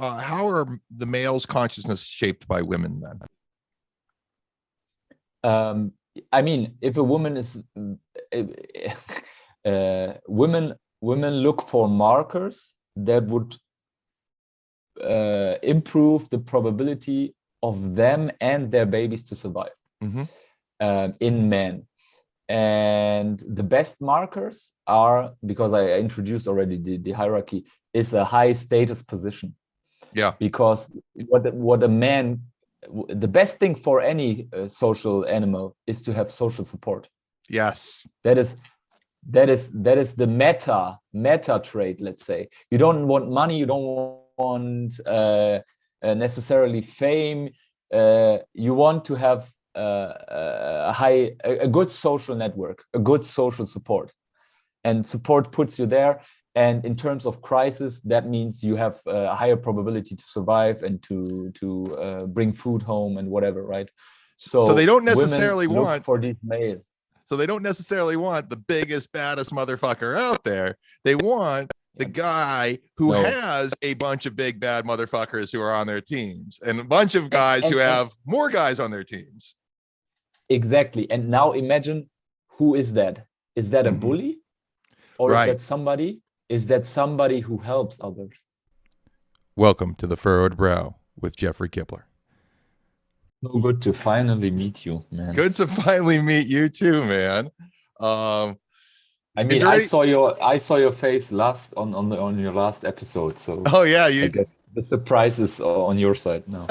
how are the male's consciousness shaped by women then? I mean, if a woman is women look for markers that would improve the probability of them and their babies to survive in men. And the best markers are, because I introduced already the hierarchy, is a high status position. Yeah. Because what a man, the best thing for any social animal is to have social support. Yes. That is the meta trait. Let's say you don't want money, you don't want necessarily fame. You want to have a good social network, a good social support, and support puts you there. And in terms of crisis, that means you have a higher probability to survive and to bring food home and whatever, right? So they don't necessarily women want look for these male. So they don't necessarily want the biggest, baddest motherfucker out there. They want the guy who has a bunch of big, bad motherfuckers who are on their teams, and a bunch of guys who have more guys on their teams. Exactly. And now imagine, who is that? Is that a bully? Or is that somebody who helps others? Welcome to the Furrowed Brow with Jeffrey Kipler. So good to finally meet you, man. Good to finally meet you too, man. I mean, I saw your face last on your last episode, so I guess the surprise is on your side now.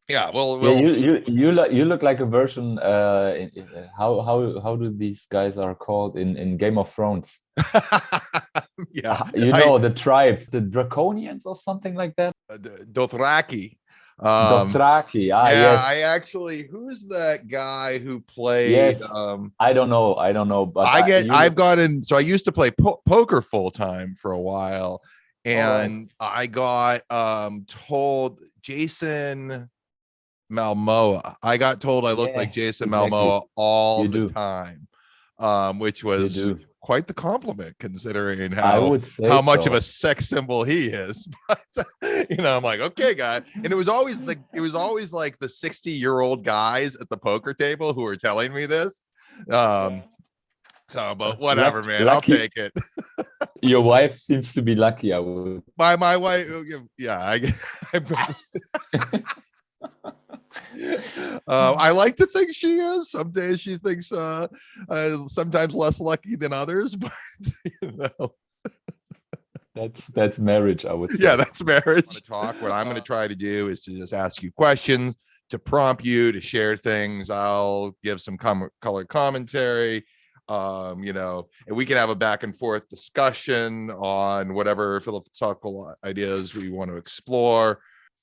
Yeah, well, you look like a version. How do these guys are called in Game of Thrones? Yeah, the tribe, the Draconians or something like that. Dothraki. Dothraki. Yes. I actually, who's that guy who played? Yes. I don't know, but I've gotten. So I used to play poker full time for a while, and I got told Jason Momoa. I got told I looked like Jason Momoa all the time, which was quite the compliment considering how much of a sex symbol he is. But I'm like, okay, guy. And it was always like the 60-year-old guys at the poker table who were telling me this. So, but whatever, man, I'll take it. Your wife seems to be lucky, I would. My wife, yeah. I like to think she is. Some days she thinks sometimes less lucky than others, but that's marriage, I would say. Yeah, that's marriage. What I'm going to try to do is to just ask you questions, to prompt you to share things. I'll give some color commentary, and we can have a back and forth discussion on whatever philosophical ideas we want to explore.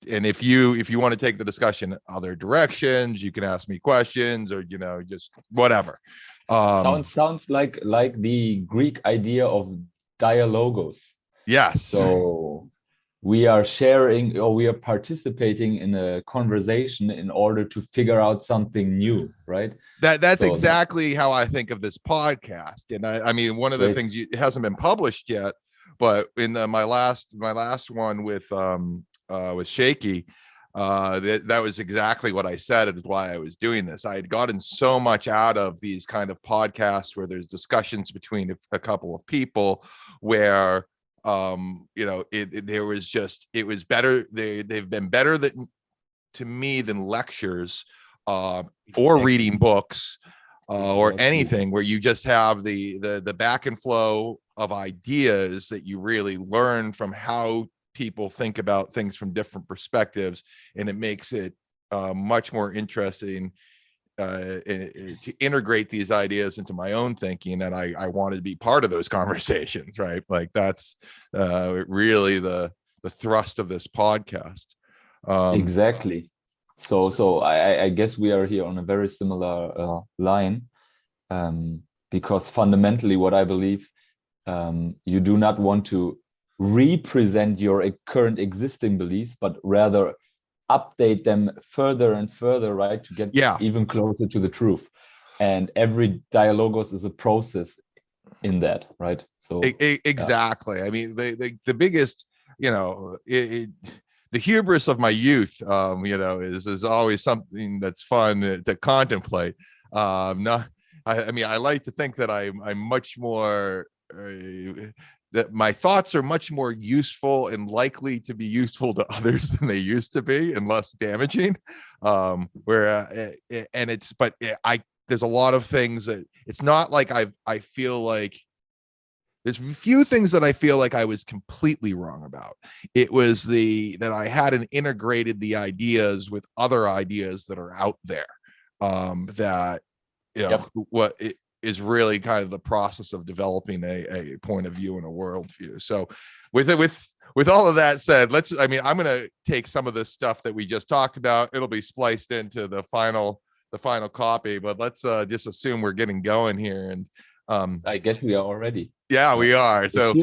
And if you want to take the discussion other directions, you can ask me questions or just whatever. Sounds like the Greek idea of dialogos. Yes. So we are sharing, or we are participating in a conversation in order to figure out something new, right? That's exactly how I think of this podcast. And I mean, one of the things, it hasn't been published yet, but in my last one with Shaky, that was exactly what I said. It is why I was doing this. I had gotten so much out of these kind of podcasts where there's discussions between a couple of people where it was better. They've been better to me than lectures or reading books or anything where you just have the back and flow of ideas that you really learn from how people think about things from different perspectives, and it makes it much more interesting to integrate these ideas into my own thinking. And I wanted to be part of those conversations, right? Like that's really the thrust of this podcast. Exactly. So I guess we are here on a very similar line, because fundamentally what I believe, you do not want to represent your current existing beliefs, but rather update them further and further, right, to get even closer to the truth. And every dialogos is a process in that, right? So exactly. I mean, the biggest, the hubris of my youth, is always something that's fun to contemplate. Not, I mean, I like to think that I'm much more, that my thoughts are much more useful and likely to be useful to others than they used to be, and less damaging. There's a lot of things that it's not like I feel like there's a few things that I feel like I was completely wrong about. It was that I hadn't integrated the ideas with other ideas that are out there. That what it is really kind of the process of developing a point of view and a worldview. So with all of that said, I'm going to take some of this stuff that we just talked about. It'll be spliced into the final copy, but let's just assume we're getting going here. And I guess we are already. Yeah, we are. So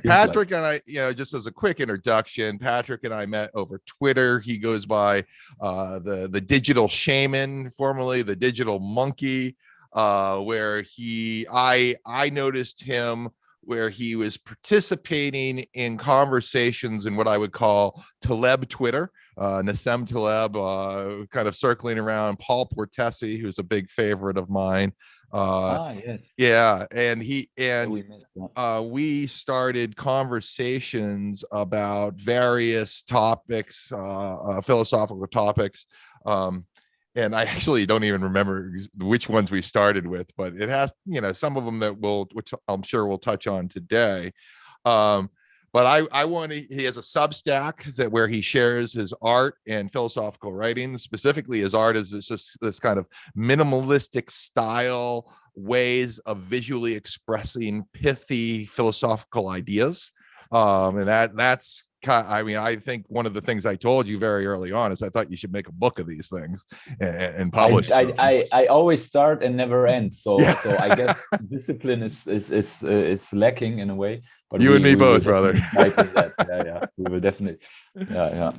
Patrick and I, just as a quick introduction, Patrick and I met over Twitter. He goes by the Digital Shaman, formerly the Digital Monkey, where I noticed him where he was participating in conversations in what I would call Taleb Twitter, Nassim Taleb, kind of circling around Paul Portesi, who's a big favorite of mine. Yes. Yeah, and we started conversations about various topics, philosophical topics, and I actually don't even remember which ones we started with, but it has, some of them which I'm sure we'll touch on today. But he has a Substack where he shares his art and philosophical writings. Specifically, his art is just this kind of minimalistic style ways of visually expressing pithy philosophical ideas. And that's I think one of the things I told you very early on is I thought you should make a book of these things and publish. I always start and never end. So I guess discipline is lacking in a way. But you and me both, brother. Yeah, we will definitely. Yeah.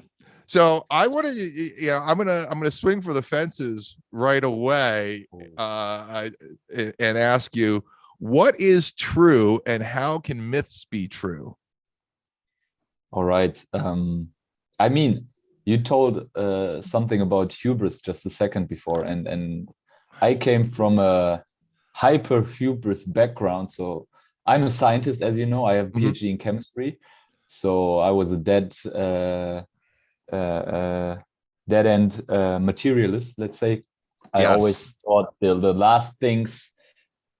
So I want to, I'm gonna swing for the fences right away, and ask you, what is true, and how can myths be true? All right. I mean, you told something about hubris just a second before, and I came from a hyper hubris background. So I'm a scientist, as you know. I have a PhD in chemistry. So I was a dead end materialist, let's say. I always thought the last things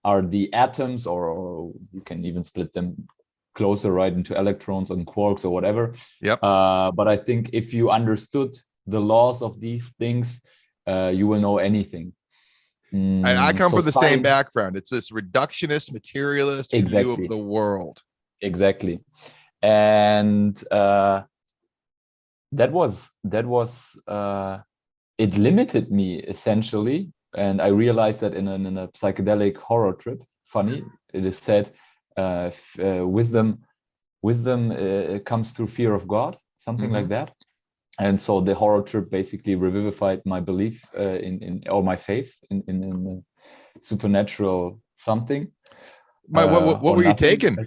are the atoms, or you can even split them closer, right, into electrons and quarks or whatever. But I think if you understood the laws of these things, you will know anything. And I come from the same background. It's this reductionist, materialist view of the world. Exactly. And that was it limited me essentially. And I realized that in a psychedelic horror trip. Funny, it is said, wisdom comes through fear of God, something like that. And so the horror trip basically revivified my belief or my faith in supernatural something. What were you taking?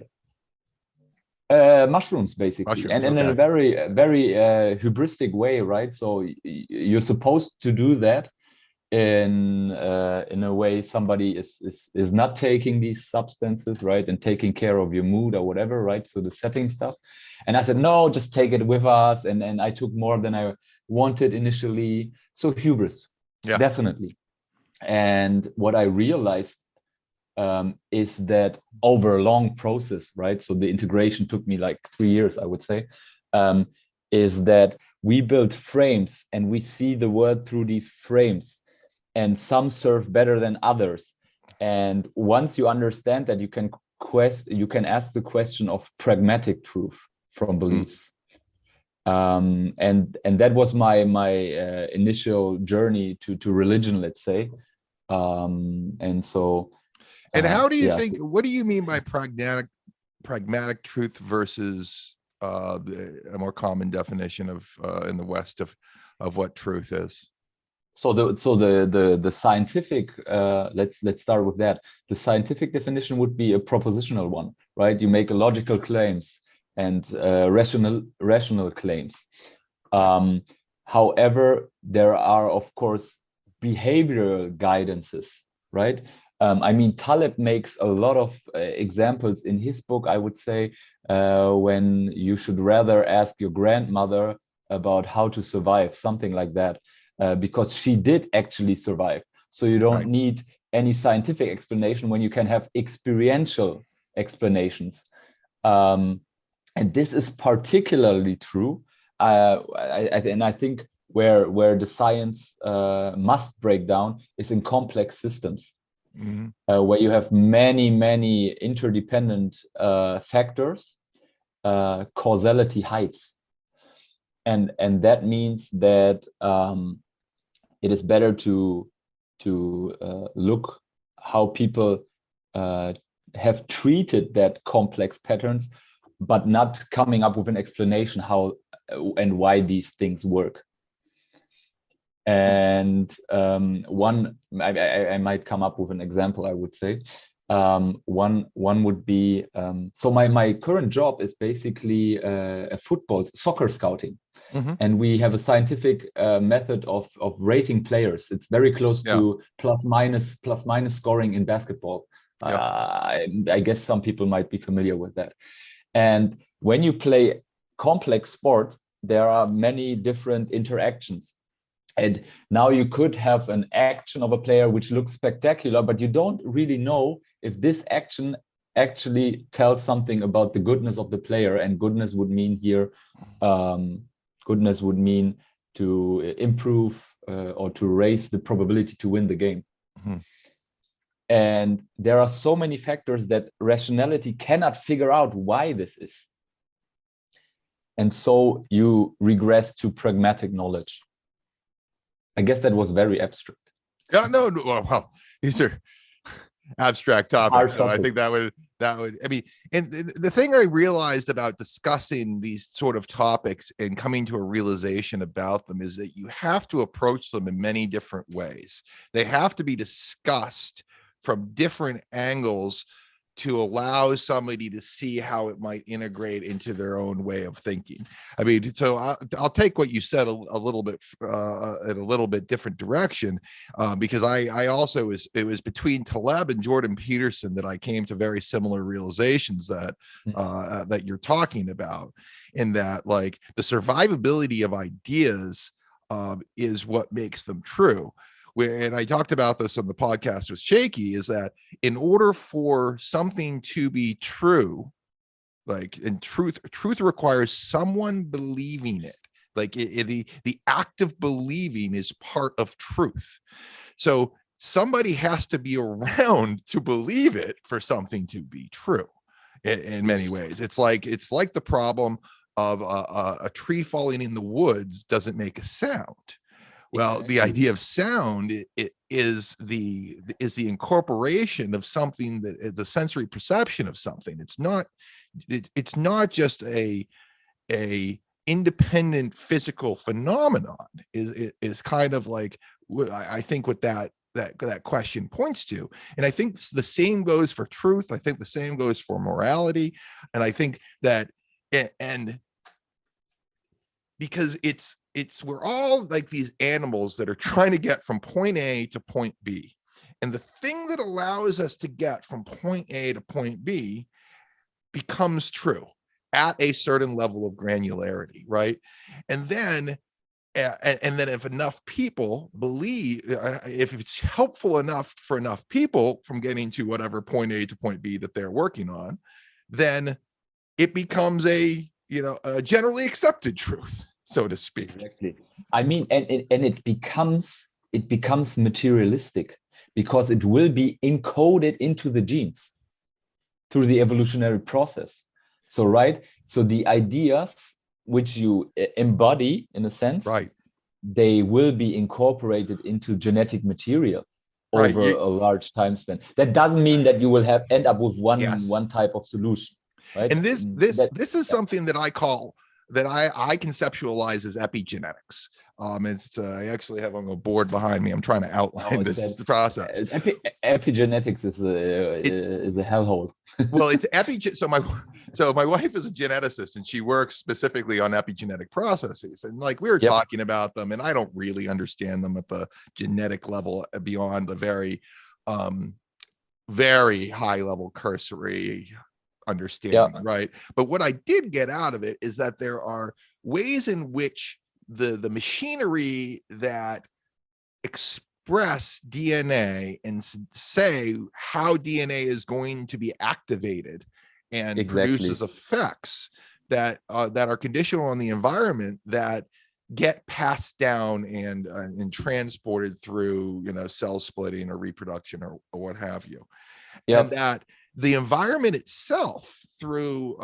Mushrooms, basically. And in a very, very hubristic way, right? So you're supposed to do that in a way somebody is not taking these substances, right, and taking care of your mood or whatever, right? So the setting stuff. And I said, no, just take it with us. And I took more than I wanted initially. So hubris, definitely. And what I realized is that over a long process, right? So the integration took me like 3 years, I would say, is that we build frames and we see the world through these frames, and some serve better than others. And once you understand that, you can ask the question of pragmatic truth from beliefs. And that was my initial journey to religion, let's say. And so. And how do you think? What do you mean by pragmatic truth versus a more common definition of in the West of what truth is? So the scientific, let's start with that. The scientific definition would be a propositional one, right? You make logical claims. and rational claims. However, there are, of course, behavioral guidances, right? I mean, Taleb makes a lot of examples in his book, I would say, when you should rather ask your grandmother about how to survive, something like that, because she did actually survive. So you don't need any scientific explanation when you can have experiential explanations. And this is particularly true. And I think where the science must break down is in complex systems, where you have many interdependent factors. Causality hides, and that means that it is better to look how people have treated that complex patterns, but not coming up with an explanation how and why these things work. And one, I might come up with an example, I would say. One would be, so my current job is basically a soccer scouting. And we have a scientific method of rating players. It's very close to plus minus scoring in basketball. I guess some people might be familiar with that. And when you play complex sport, there are many different interactions. And now you could have an action of a player which looks spectacular, but you don't really know if this action actually tells something about the goodness of the player. And goodness would mean here, goodness would mean to improve or to raise the probability to win the game. And there are so many factors that rationality cannot figure out why this is. And so you regress to pragmatic knowledge. I guess that was very abstract. No, well, these are abstract topics. So I think that would, I mean, and the thing I realized about discussing these sort of topics and coming to a realization about them is that you have to approach them in many different ways. They have to be discussed from different angles to allow somebody to see how it might integrate into their own way of thinking. I mean, so I'll take what you said a little bit in a little bit different direction, because I also it was between Taleb and Jordan Peterson that I came to very similar realizations that that you're talking about, in that like the survivability of ideas is what makes them true. And I talked about this on the podcast with Shaky, is that in order for something to be true, like in truth requires someone believing it. Like the act of believing is part of truth. So somebody has to be around to believe it for something to be true. In many ways, it's like the problem of a tree falling in the woods doesn't make a sound. Well, the idea of sound is the incorporation of something, that the sensory perception of something. It's not just a independent physical phenomenon. Is kind of like I think what that question points to. And I think the same goes for truth. I think the same goes for morality. And I think that, and because we're all like these animals that are trying to get from point A to point B. And the thing that allows us to get from point A to point B becomes true at a certain level of granularity, right? And then if enough people believe, if it's helpful enough for enough people from getting to whatever point A to point B that they're working on, then it becomes a generally accepted truth, so to speak. Exactly. I mean, and it becomes materialistic, because it will be encoded into the genes through the evolutionary process. So, right. So the ideas which you embody, in a sense, right, they will be incorporated into genetic material over a large time span. That doesn't mean that you will end up with one type of solution, right? And this is something that I conceptualize as epigenetics. It's I actually have on the board behind me. I'm trying to outline this process. Epigenetics is a hellhole. Well, it's so my wife is a geneticist, and she works specifically on epigenetic processes, and like we were talking about them, and I don't really understand them at the genetic level beyond the very very high level cursory understanding, right? But what I did get out of it is that there are ways in which the machinery that express DNA and say how DNA is going to be activated and produces effects that that are conditional on the environment, that get passed down and transported through, you know, cell splitting or reproduction or what have you. And that the environment itself through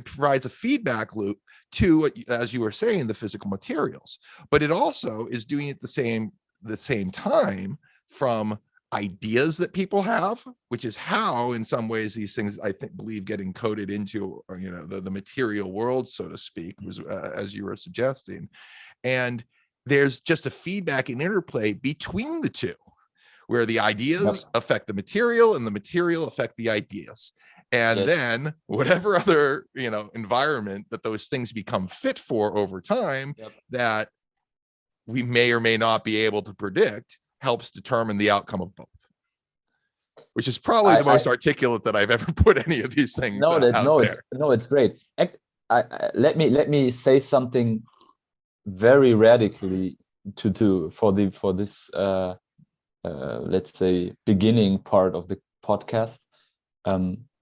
provides a feedback loop to, as you were saying, the physical materials, but it also is doing it the same time from ideas that people have, which is how in some ways these things I believe get encoded into, you know, the material world, so to speak, was as you were suggesting. And there's just a feedback and interplay between the two, where the ideas affect the material and the material affect the ideas. And then whatever other, you know, environment that those things become fit for over time, that we may or may not be able to predict, helps determine the outcome of both, which is probably the most articulate that I've ever put any of these things out there. It's great. Let me say something very radically for this let's say beginning part of the podcast.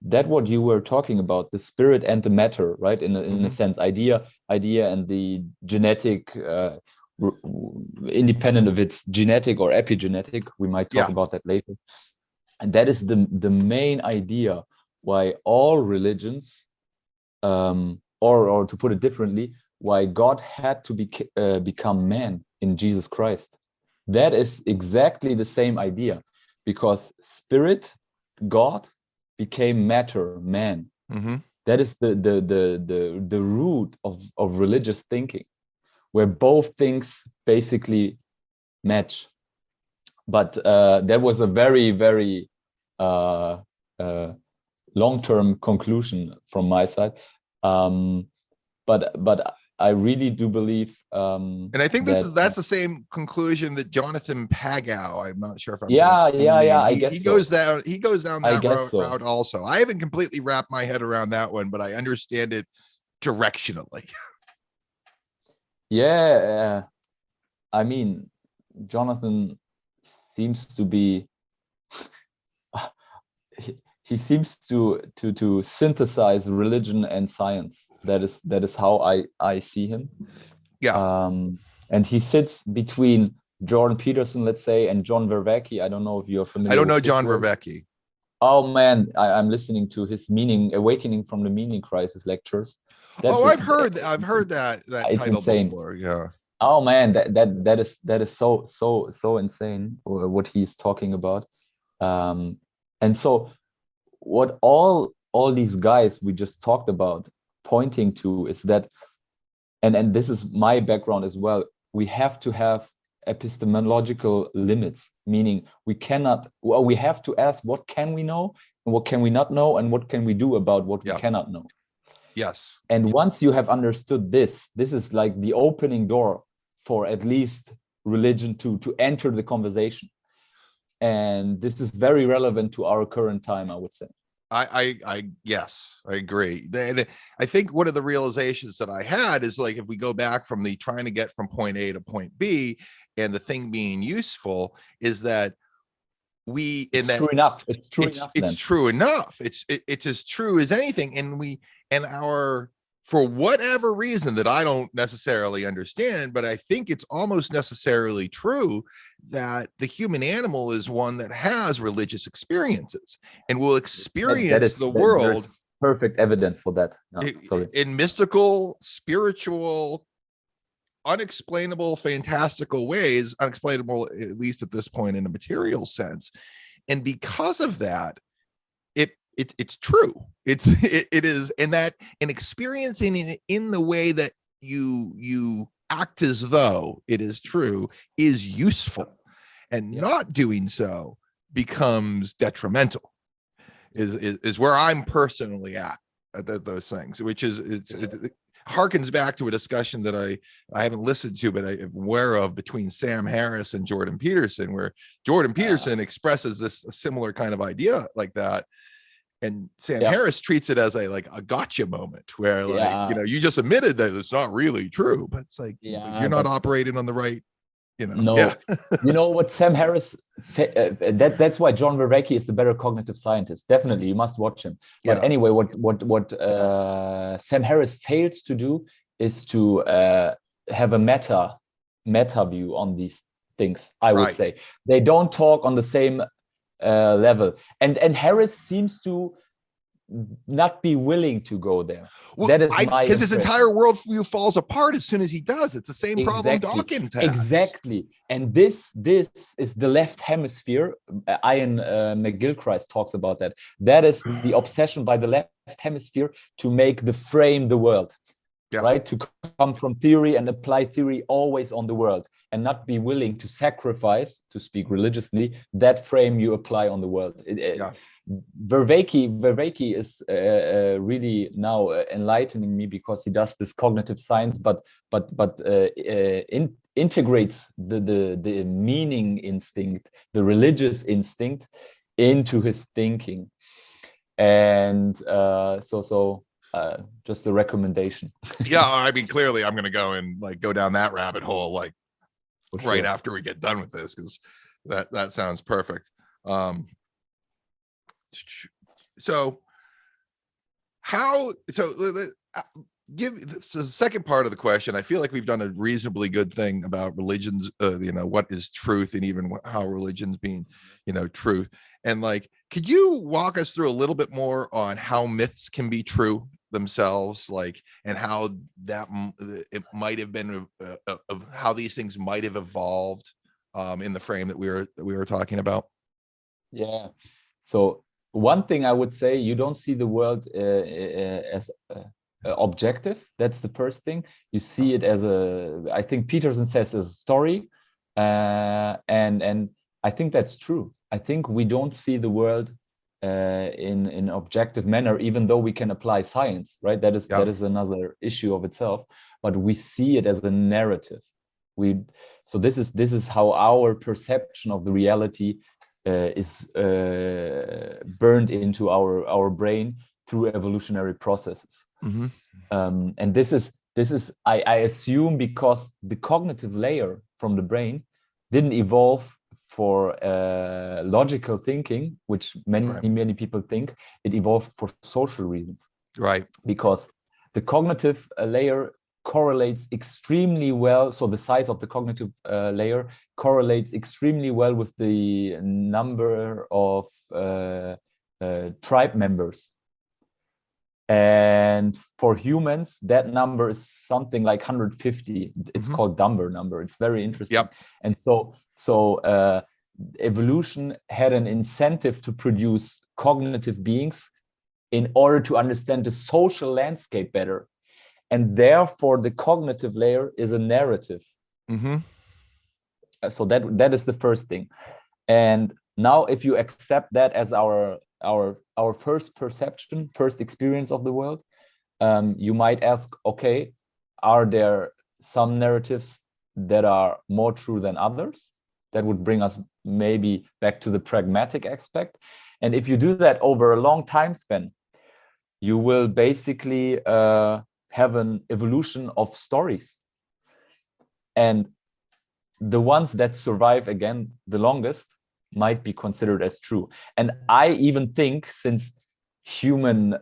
That what you were talking about, the spirit and the matter, right? In a sense, idea and the genetic, independent of its genetic or epigenetic, we might talk about that later. And that is the main idea why all religions, or to put it differently, why God had to become man in Jesus Christ. That is exactly the same idea, because spirit, God, became matter, man. That is the root of religious thinking, where both things basically match. But that was a very, very long-term conclusion from my side. But I really do believe, and I think that's the same conclusion that Jonathan Pagow, I'm not sure if I'm I guess he goes down that route also. I haven't completely wrapped my head around that one, but I understand it directionally. I mean, Jonathan seems to be he seems to synthesize religion and science. That is how I see him. And he sits between Jordan Peterson, let's say, and John Vervaeke. I don't know if you're familiar. I don't know John Vervaeke. Oh man, I'm listening to his Awakening from the Meaning Crisis lectures. I've heard that title insane. Before. Yeah. Oh man, that is so insane what he's talking about. And so what all these guys we just talked about pointing to is that, and this is my background as well, we have to have epistemological limits, meaning we have to ask what can we know and what can we not know, and what can we do about what we cannot know. Yes. And once you have understood this is like the opening door for at least religion to enter the conversation. And this is very relevant to our current time, I would say. Yes, I agree. I think one of the realizations that I had is, like, if we go back from the trying to get from point A to point B and the thing being useful, is that it's true enough. It's as true as anything. And for whatever reason that I don't necessarily understand, but I think it's almost necessarily true, that the human animal is one that has religious experiences and will experience the world. Perfect evidence for that. In mystical, spiritual, unexplainable, fantastical ways, unexplainable, at least at this point, in a material sense. And because of that, it's true. It is, and experiencing it in the way that you act as though it is true is useful, and not doing so becomes detrimental. Is where I'm personally at those things, which is it harkens back to a discussion that I haven't listened to, but I'm aware of, between Sam Harris and Jordan Peterson, where Jordan Peterson expresses this similar kind of idea like that, and Sam Harris treats it as a gotcha moment, where you just admitted that it's not really true, but it's like you're not operating on the right. No, you know what, Sam Harris, that's why John Vervaeke is the better cognitive scientist. Definitely, you must watch him. But anyway, what Sam Harris fails to do is to have a meta view on these things. I would say they don't talk on the same level, and Harris seems to not be willing to go there. Well, that is my because his entire worldview falls apart as soon as he does. It's the same problem Dawkins has. Exactly. And this is the left hemisphere. Ian McGilchrist talks about that. That is the obsession by the left hemisphere to make the frame the world, right? To come from theory and apply theory always on the world, and not be willing to sacrifice, to speak religiously, that frame you apply on the world. Vervaeke is really now enlightening me, because he does this cognitive science, but integrates the meaning instinct, the religious instinct, into his thinking. And just a recommendation. I mean, clearly I'm going to go and go down that rabbit hole right after we get done with this, because that sounds perfect. So give the second part of the question. I feel like we've done a reasonably good thing about religions, what is truth, and even how religions being, truth. And could you walk us through a little bit more on how myths can be true themselves, and how that it might have been of how these things might have evolved in the frame that we were talking about? Yeah. So one thing I would say, you don't see the world as objective. That's the first thing. You see it as I think Peterson says, as a story, and I think that's true. I think we don't see the world in an objective manner, even though we can apply science, right? That is another issue of itself. But we see it as a narrative. So this is how our perception of the reality is burned into our brain through evolutionary processes. And this is I assume, because the cognitive layer from the brain didn't evolve for logical thinking, which many people think. It evolved for social reasons, right? Because the cognitive layer correlates extremely well. So the size of the cognitive layer correlates extremely well with the number of tribe members. And for humans, that number is something like 150. It's called Dunbar number. It's very interesting. And so evolution had an incentive to produce cognitive beings in order to understand the social landscape better. And therefore, the cognitive layer is a narrative. So that is the first thing. And now, if you accept that as our first perception, first experience of the world, you might ask, okay, are there some narratives that are more true than others? That would bring us maybe back to the pragmatic aspect. And if you do that over a long time span, you will basically have an evolution of stories. And the ones that survive, again, the longest, might be considered as true. And I even think, since human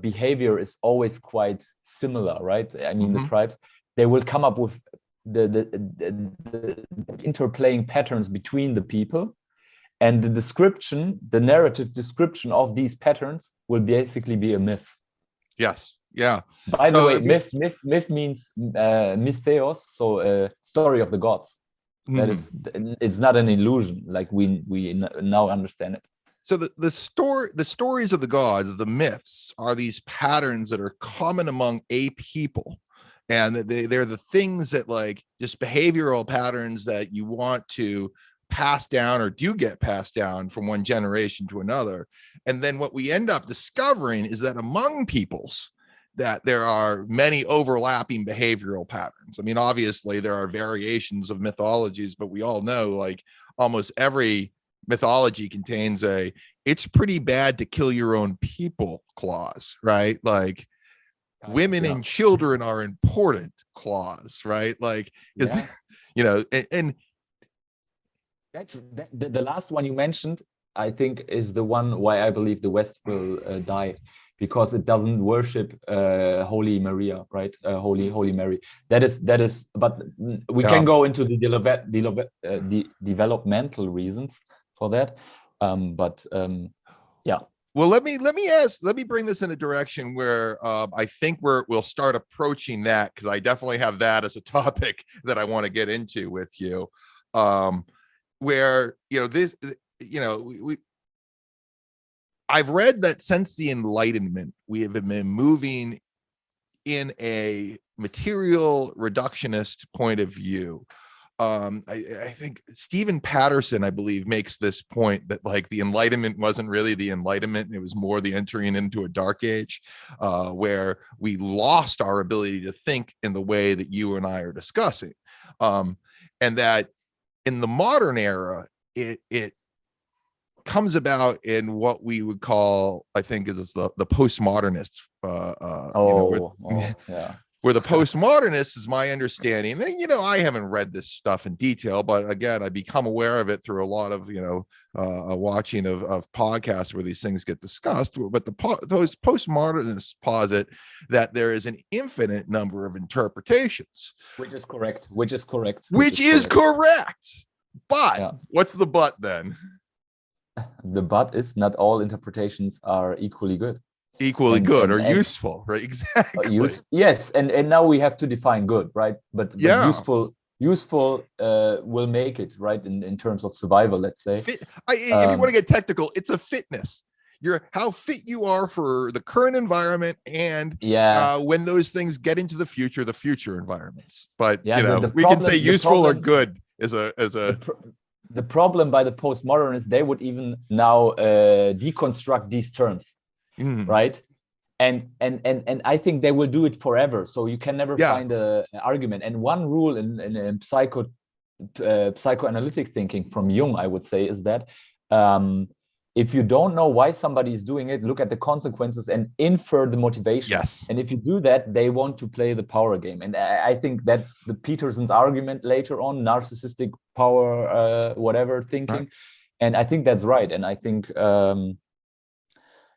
behavior is always quite similar, right? I mean, the tribes, they will come up with the interplaying patterns between the people, and the narrative description of these patterns will basically be a myth. Yes. Yeah. By the way, myth means mytheos, so story of the gods. That is, it's not an illusion, like we now understand it. So the stories of the gods, the myths, are these patterns that are common among a people, and they're the things that like just behavioral patterns that you want to pass down or do get passed down from one generation to another. And then what we end up discovering is that among peoples that there are many overlapping behavioral patterns. I mean, obviously there are variations of mythologies, but we all know like almost every mythology contains a "it's pretty bad to kill your own people" clause, right? Like women and children are important clause, right? Like, you know, and that's the last one you mentioned, I think, is the one why I believe the West will die, because it doesn't worship Holy Maria, right? Holy Mary. That is. But we can go into the developmental reasons for that. Yeah. Well, let me bring this in a direction where I think we'll start approaching that, because I definitely have that as a topic that I want to get into with you. Where, you know, this, you know, I've read that since the Enlightenment, we have been moving in a material reductionist point of view. I think Stephen Patterson, I believe, makes this point that like the Enlightenment wasn't really the Enlightenment. It was more the entering into a dark age, where we lost our ability to think in the way that you and I are discussing. And that in the modern era, it comes about in what we would call, I think, is the postmodernist. Where the postmodernist is my understanding. And, you know, I haven't read this stuff in detail, but again, I become aware of it through a lot of, you know, watching of podcasts where these things get discussed. But those postmodernists posit that there is an infinite number of interpretations. Which is correct. But what's the but then? The but is not all interpretations are equally good. Or useful, right? Exactly. Yes, and now we have to define good, right? But useful will make it, right, in terms of survival, let's say. If you want to get technical, it's a fitness. How fit you are for the current environment, and when those things get into the future environments. But you know, we can say useful or good as a the problem by the postmodernists, they would even now deconstruct these terms. Right, and I think they will do it forever. So you can never find an argument. And one rule in psychoanalytic thinking from Jung, I would say, is that if you don't know why somebody is doing it, look at the consequences and infer the motivation. Yes. And if you do that, they want to play the power game. And I think that's the Peterson's argument later on, narcissistic power, whatever thinking. Right. And I think that's right. And I think.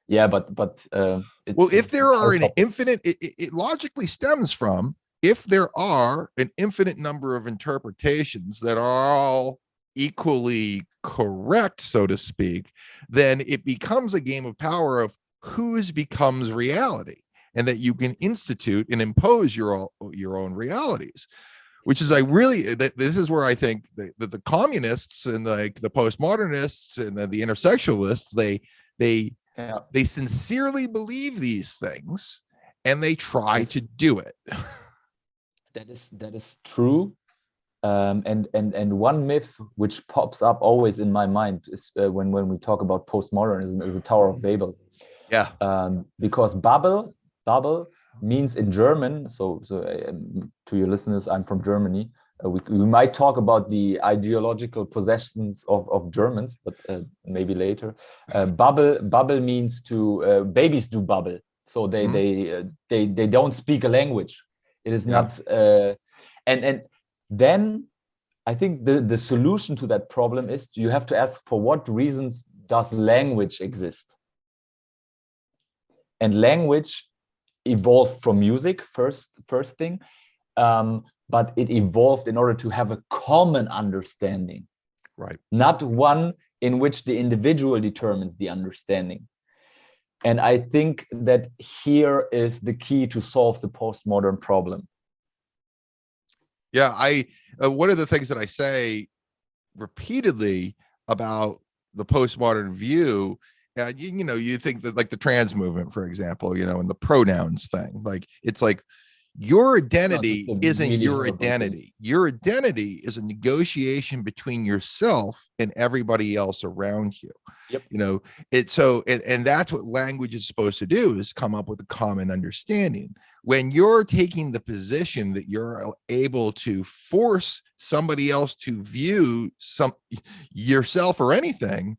If there are an infinite, it logically stems from, if there are an infinite number of interpretations that are all equally correct, so to speak, then it becomes a game of power of whose becomes reality, and that you can institute and impose your own realities. Which is this is where I think that the communists and like the postmodernists and the intersectionalists, they sincerely believe these things, and they try to do it. That is true. And one myth which pops up always in my mind is when we talk about postmodernism, is the Tower of Babel. Yeah. Because Babel means in German. So to your listeners, I'm from Germany. We might talk about the ideological possessions of Germans, but maybe later. Bubble means to babies do bubble, so they don't speak a language. It is not, and then I think the solution to that problem is you have to ask, for what reasons does language exist? And language evolved from music, first thing. But it evolved in order to have a common understanding, right? Not one in which the individual determines the understanding. And I think that here is the key to solve the postmodern problem. Yeah, one of the things that I say repeatedly about the postmodern view, you know, you think that like the trans movement, for example, you know, and the pronouns thing, like it's like Your No, that's identity a isn't really your horrible thing. identity. Your identity is a negotiation between yourself and everybody else around you. Yep. You know, it's so, and that's what language is supposed to do, is come up with a common understanding. When you're taking the position that you're able to force somebody else to view yourself or anything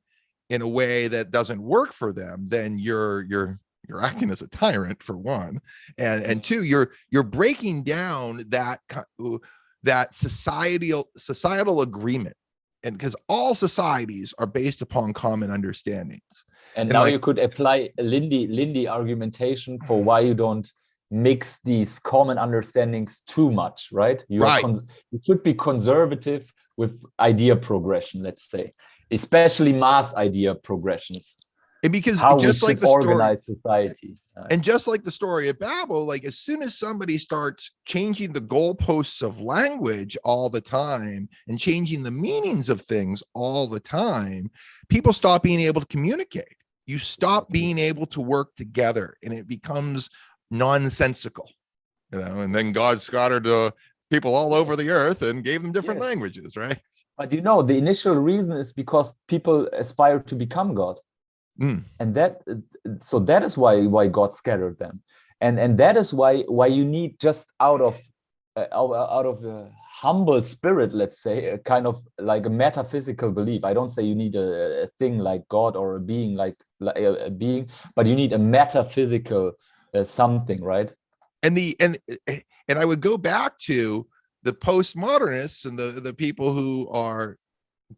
in a way that doesn't work for them, then you're acting as a tyrant, for one, and two, you're breaking down that societal agreement, and because all societies are based upon common understandings. And And now like, you could apply a Lindy argumentation for why you don't mix these common understandings too much, right? right. You should be conservative with idea progression, let's say, especially mass idea progressions. And because How we just like should the story, organize society. and just like the story of Babel, like as soon as somebody starts changing the goalposts of language all the time and changing the meanings of things all the time, people stop being able to communicate. You stop being able to work together, and it becomes nonsensical, you know. And then God scattered people all over the earth and gave them different languages, right? But you know, the initial reason is because people aspire to become God. And that is why God scattered them, and that is why you need, just out of a humble spirit, let's say, a kind of like a metaphysical belief. I don't say you need a thing like God or a being like a being, but you need a metaphysical something, right? And I would go back to the postmodernists and the people who are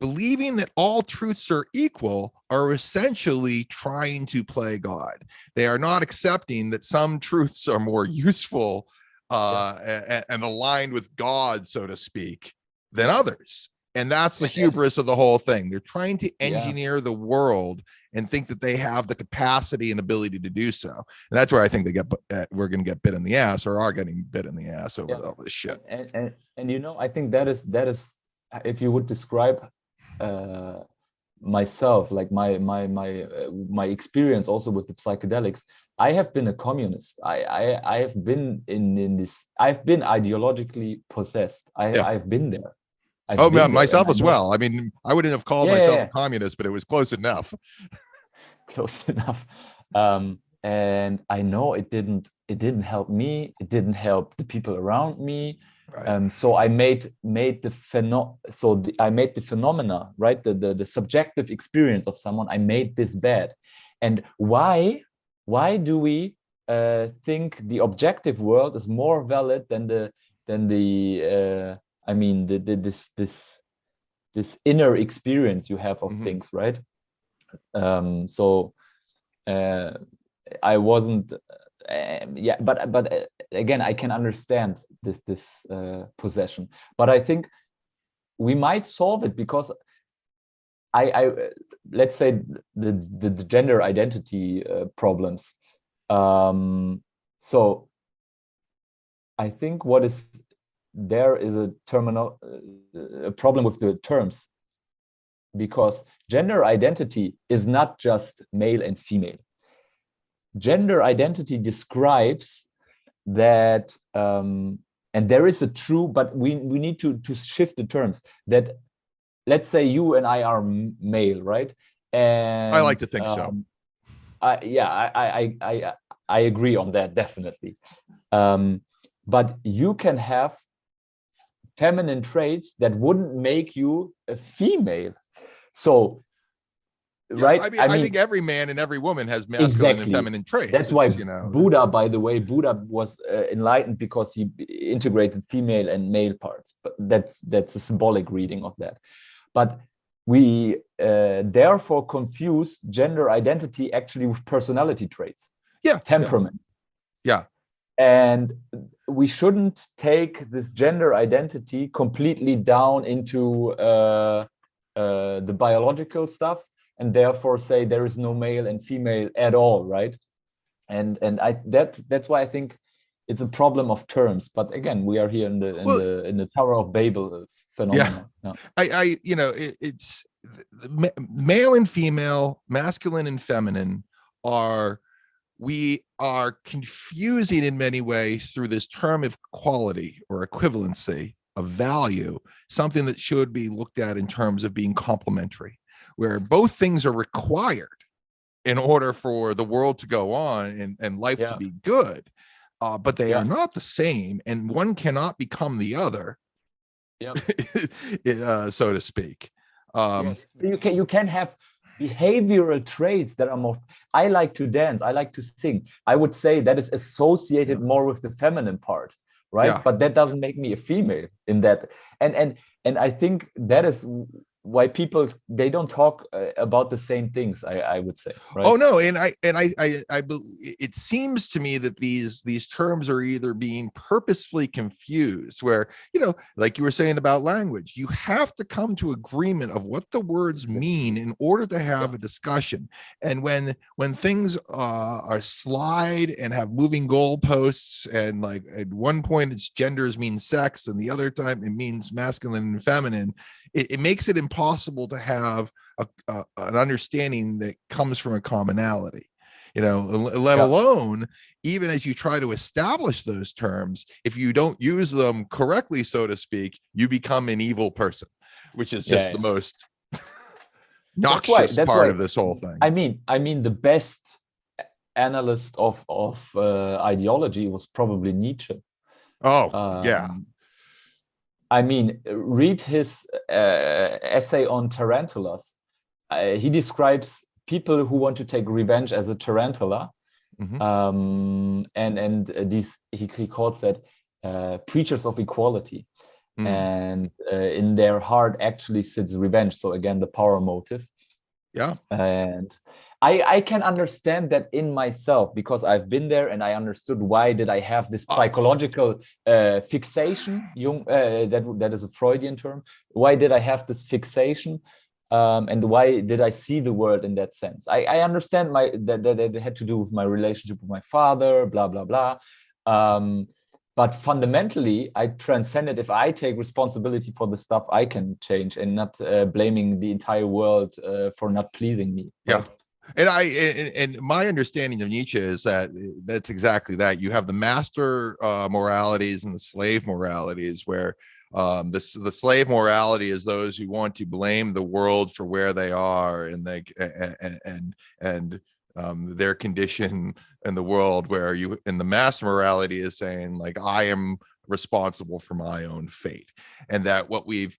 believing that all truths are equal are essentially trying to play God. They are not accepting that some truths are more useful and aligned with God, so to speak, than others. And that's the hubris of the whole thing. They're trying to engineer the world and think that they have the capacity and ability to do so. And that's where I think we're going to get bit in the ass, or are getting bit in the ass over all this shit. And you know, I think that is if you would describe myself, like my experience also with the psychedelics, I have been a communist. I have been in this. I've been ideologically possessed. I've been there. Myself as well. I mean, I wouldn't have called myself a communist, but it was close enough. Close enough. And I know it didn't help me. It didn't help the people around me. Right. So I made the phenomena, right? The subjective experience of someone. I made this bad. And why do we think the objective world is more valid than this inner experience you have of things, right? I wasn't, but again, I can understand this possession, but I think we might solve it, because I let's say the gender identity problems. So I think there is a problem with the terms, because gender identity is not just male and female. Gender identity describes that, and there is a true, but we need to shift the terms, that let's say you and I are male, right? And I like to think so. I agree on that, definitely. But you can have feminine traits that wouldn't make you a female. So, right? I think every man and every woman has masculine and feminine traits. That's why, Buddha, by the way, Buddha was enlightened because he integrated female and male parts. But that's a symbolic reading of that. But we therefore confuse gender identity actually with personality traits. Temperament. And we shouldn't take this gender identity completely down into the biological stuff, and therefore say there is no male and female at all, right? And that's why I think it's a problem of terms. But again, we are here in the Tower of Babel phenomenon. It's male and female, masculine and feminine are we are confusing in many ways through this term of quality or equivalency of value, something that should be looked at in terms of being complementary, where both things are required in order for the world to go on and life to be good. But they are not the same, and one cannot become the other, so to speak. Yes, you can have behavioral traits that are more. I like to dance, I like to sing. I would say that is associated more with the feminine part, right? But that doesn't make me a female in that. And I think that is why people, they don't talk about the same things, I would say, right? Oh no, and I it seems to me that these terms are either being purposefully confused, where, you know, like you were saying about language, you have to come to agreement of what the words mean in order to have a discussion. And when things are slide and have moving goalposts, and like at one point it's genders mean sex and the other time it means masculine and feminine, it makes it impossible to have an understanding that comes from a commonality, you know, let alone even as you try to establish those terms, if you don't use them correctly, so to speak, you become an evil person, which is just the most noxious part of this whole thing. I mean, the best analyst of ideology was probably Nietzsche. I mean, read his essay on tarantulas. He describes people who want to take revenge as a tarantula, and these he calls that preachers of equality, and in their heart actually sits revenge. So again, the power motive. And I can understand that in myself, because I've been there and I understood why did I have this psychological fixation. That is a Freudian term. Why did I have this fixation? And why did I see the world in that sense? I understand that it had to do with my relationship with my father, blah, blah, blah. But fundamentally, I transcend it. If I take responsibility for the stuff I can change, and not blaming the entire world for not pleasing me. Right? And my understanding of Nietzsche is that that's exactly that. You have the master moralities and the slave moralities, where the slave morality is those who want to blame the world for where they are, and their condition in the world, where you, and the master morality is saying, like, I am responsible for my own fate. And that what we've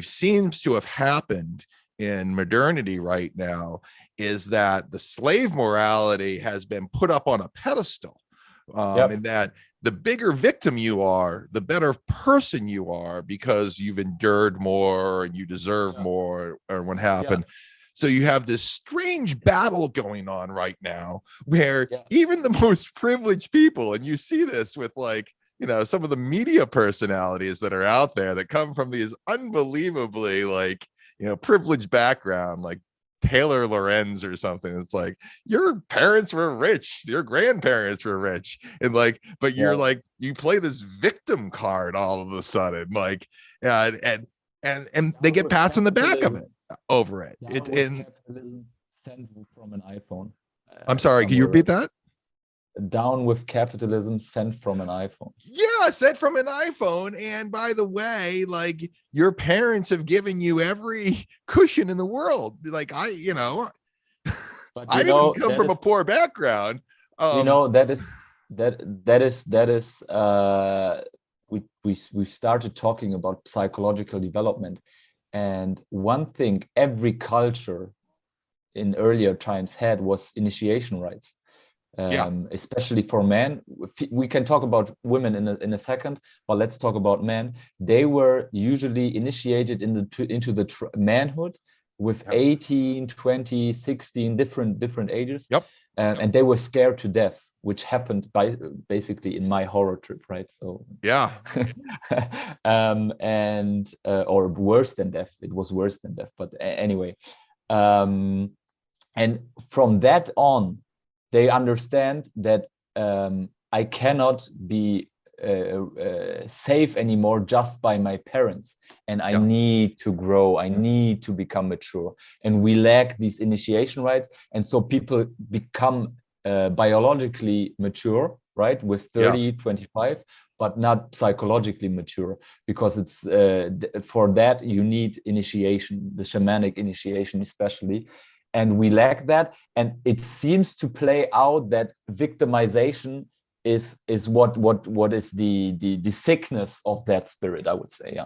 seems to have happened in modernity right now is that the slave morality has been put up on a pedestal, and that the bigger victim you are, the better person you are, because you've endured more and you deserve more, or what happened. So you have this strange battle going on right now, where even the most privileged people, and you see this with, like, you know, some of the media personalities that are out there that come from these unbelievably, like, you know, privileged background, like Taylor Lorenz or something. It's like, your parents were rich, your grandparents were rich, and like, but you're like, you play this victim card all of a sudden, like, and they get pats on the back of it over it. It's in sent from an iPhone. I'm sorry, can you repeat that? Down with capitalism, sent from an iPhone. Yeah, sent from an iPhone. And by the way, like, your parents have given you every cushion in the world. Like, I didn't come from a poor background. You know, that is we started talking about psychological development, and one thing every culture in earlier times had was initiation rites. Especially for men. We can talk about women in a second, but let's talk about men. They were usually initiated into the manhood with 18, 20, 16 different ages. And they were scared to death, which happened basically in my horror trip, right? So and or worse than death. It was worse than death, but anyway. And from that on, they understand that I cannot be safe anymore just by my parents, and I need to grow, I need to become mature, and we lack these initiation rites, and so people become biologically mature, right, with 30, 25, but not psychologically mature, because it's for that you need initiation, the shamanic initiation especially, and we lack that. And it seems to play out that victimization is what is the sickness of that spirit, I would say.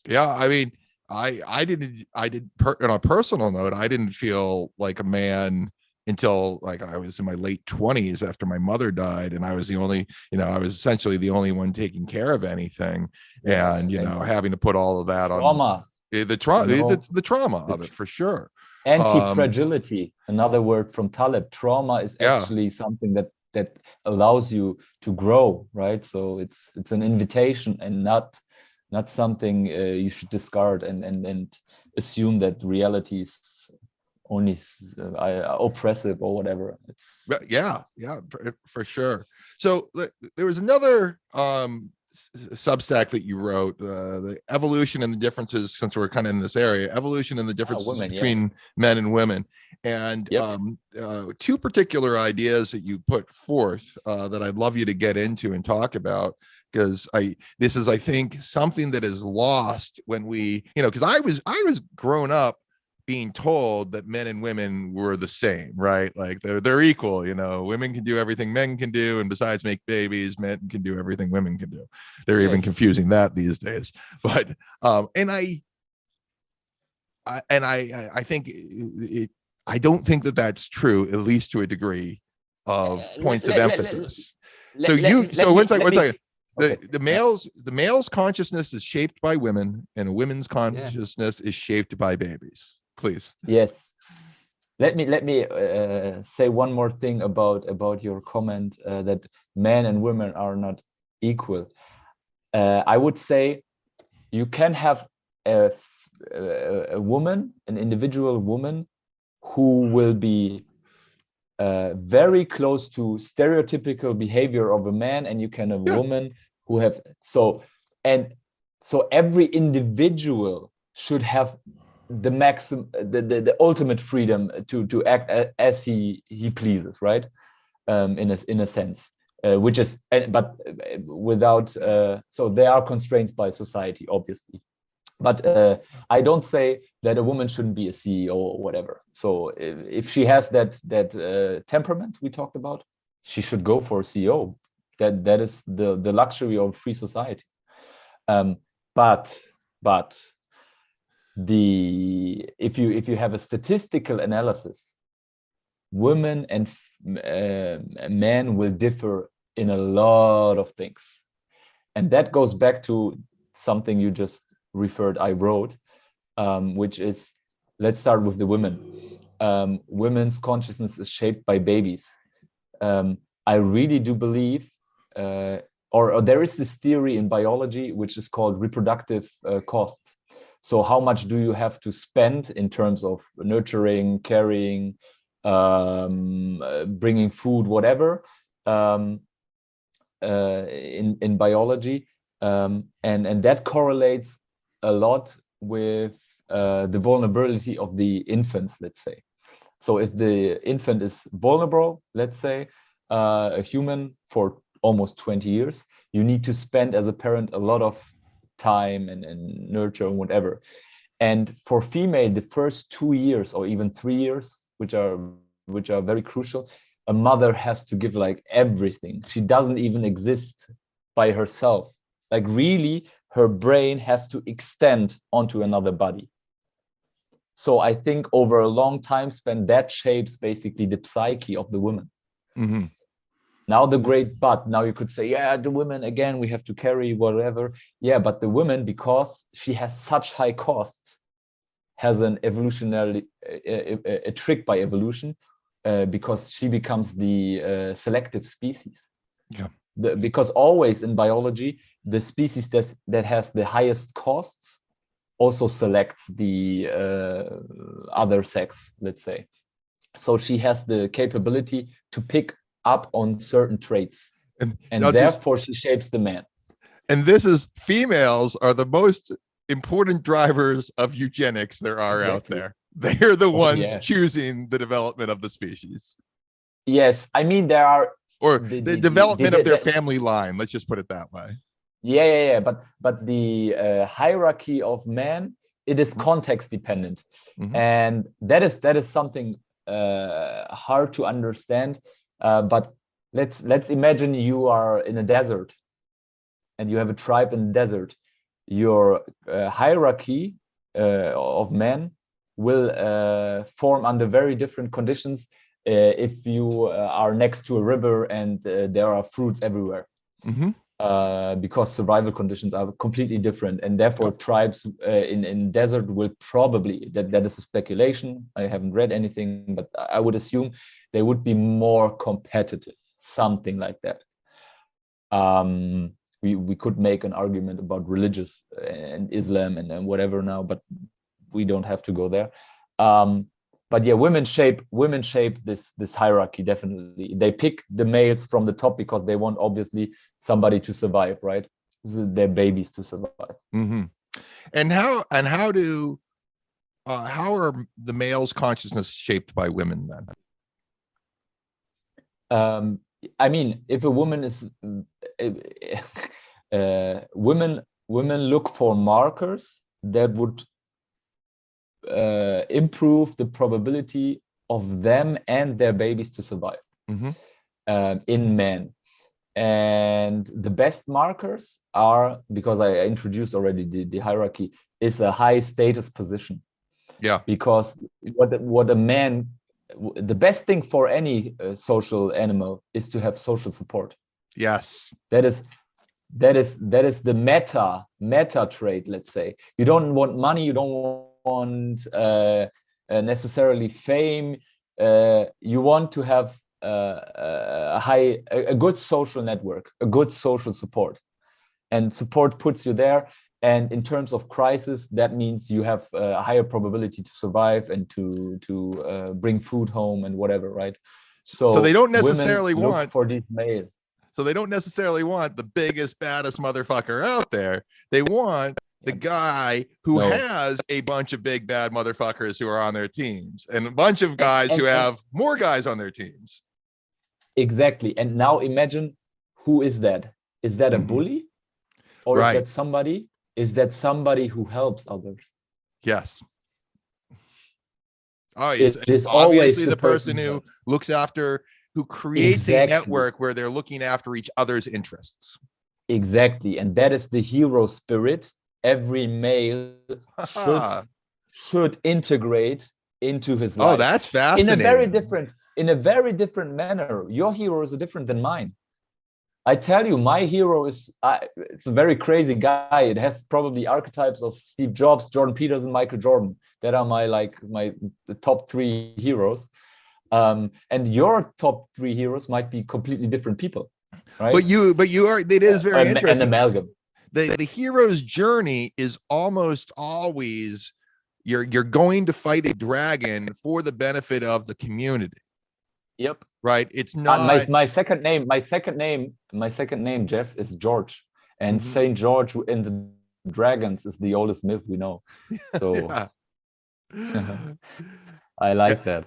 Yeah, I mean, I didn't on a personal note, I didn't feel like a man until like I was in my late 20s after my mother died, and I was the only, I was essentially the only one taking care of anything, and having to put all of that trauma. on the trauma, the trauma of it, for sure. Anti-fragility, another word from Taleb. Trauma is actually something that allows you to grow, right? So it's an invitation, and not something you should discard and assume that reality is only oppressive or whatever. For sure. So there was another Substack that you wrote, the evolution and the differences, since we're kind of in this area, evolution and the differences between men and women, and two particular ideas that you put forth that I'd love you to get into and talk about, because this is, I think, something that is lost when we, because I was grown up being told that men and women were the same, right? Like they're equal, women can do everything men can do, and besides make babies, men can do everything women can do. They're even confusing that these days. But and I think I don't think that that's true, at least to a degree of points of emphasis. One second. The male's consciousness is shaped by women, and a women's consciousness is shaped by babies. Please. Yes. Let me say one more thing about your comment that men and women are not equal. I would say you can have a woman, an individual woman, who will be very close to stereotypical behavior of a man, and you can have a woman who have so every individual should have the maximum, the ultimate freedom to act as he pleases, right? In a sense, which is, but without so they are constrained by society, obviously. But I don't say that a woman shouldn't be a CEO or whatever. So if she has that temperament we talked about, she should go for a CEO. That is the luxury of free society. But if you have a statistical analysis, women and men will differ in a lot of things, and that goes back to something you just referred. I wrote, which is, let's start with the women. Women's consciousness is shaped by babies. I really do believe, or there is this theory in biology which is called reproductive costs. So how much do you have to spend in terms of nurturing, carrying, bringing food, whatever, in biology, and that correlates a lot with the vulnerability of the infants, let's say. So if the infant is vulnerable, let's say, a human for almost 20 years, you need to spend as a parent a lot of time and nurture and whatever. And for female, the first 2 years or even 3 years, which are very crucial, a mother has to give like everything. She doesn't even exist by herself. Like really, her brain has to extend onto another body. So I think over a long time span, that shapes basically the psyche of the woman. Mm-hmm. Now the great but, now you could say, yeah, the women, again, we have to carry whatever. Yeah, but the woman, because she has such high costs, has an evolutionary, a trick by evolution, because she becomes the selective species. Yeah. Because always in biology, the species that has the highest costs also selects the other sex, let's say. So she has the capability to pick up on certain traits, and therefore she shapes the man. And this is, females are the most important drivers of eugenics there are out there. They're the ones choosing the development of the species. Yes, I mean there are or the development of their family line. Let's just put it that way. Yeah. But the hierarchy of man, it is context dependent, and that is something hard to understand. But let's imagine you are in a desert, and you have a tribe in the desert. Your hierarchy of men will form under very different conditions if you are next to a river and there are fruits everywhere. Because survival conditions are completely different, and therefore tribes in desert will probably, that is a speculation, I haven't read anything, but I would assume they would be more competitive, something like that. We could make an argument about religious and Islam and whatever now, but we don't have to go there. But yeah, women shape this hierarchy, definitely. They pick the males from the top because they want obviously somebody to survive, right? Their babies to survive. And how are the male's consciousness shaped by women then? I mean, if a woman is women look for markers that would improve the probability of them and their babies to survive in men. And the best markers are, because I introduced already the hierarchy, is a high status position. Yeah. Because what a man, the best thing for any social animal is to have social support. Yes. That is the meta trait, let's say. You don't want money, you don't want necessarily fame. You want to have a good social network, a good social support, and support puts you there. And in terms of crisis, that means you have a higher probability to survive and to bring food home and whatever, right? So they don't necessarily want for these males. So they don't necessarily want the biggest, baddest motherfucker out there. They want the guy who has a bunch of big, bad motherfuckers who are on their teams, and a bunch of guys who have more guys on their teams. Exactly. And now imagine, who is that? Is that a bully? Or is that somebody who helps others? Yes. Oh, it's obviously the person who looks after, who creates a network where they're looking after each other's interests. Exactly. And that is the hero spirit every male should integrate into his life. Oh, that's fascinating. In a very different manner. Your hero is different than mine. I tell you, my hero is it's a very crazy guy. It has probably archetypes of Steve Jobs, Jordan Peterson, Michael Jordan. That are the top 3 heroes. And your top 3 heroes might be completely different people, right? But it is very interesting. An amalgam. The hero's journey is almost always you're going to fight a dragon for the benefit of the community. Yep. Right. It's not my second name, Jeff, is George, and Saint George in the dragons is the oldest myth we know. So I like that.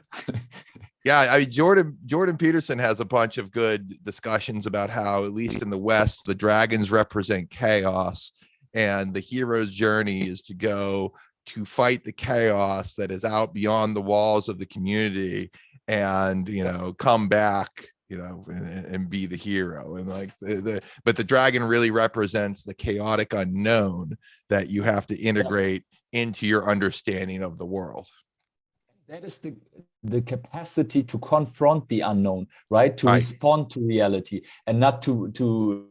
Yeah, Jordan Peterson has a bunch of good discussions about how, at least in the West, the dragons represent chaos, and the hero's journey is to go to fight the chaos that is out beyond the walls of the community, and come back, and be the hero. And but the dragon really represents the chaotic unknown that you have to integrate into your understanding of the world. That is the capacity to confront the unknown, right? To respond to reality, and not to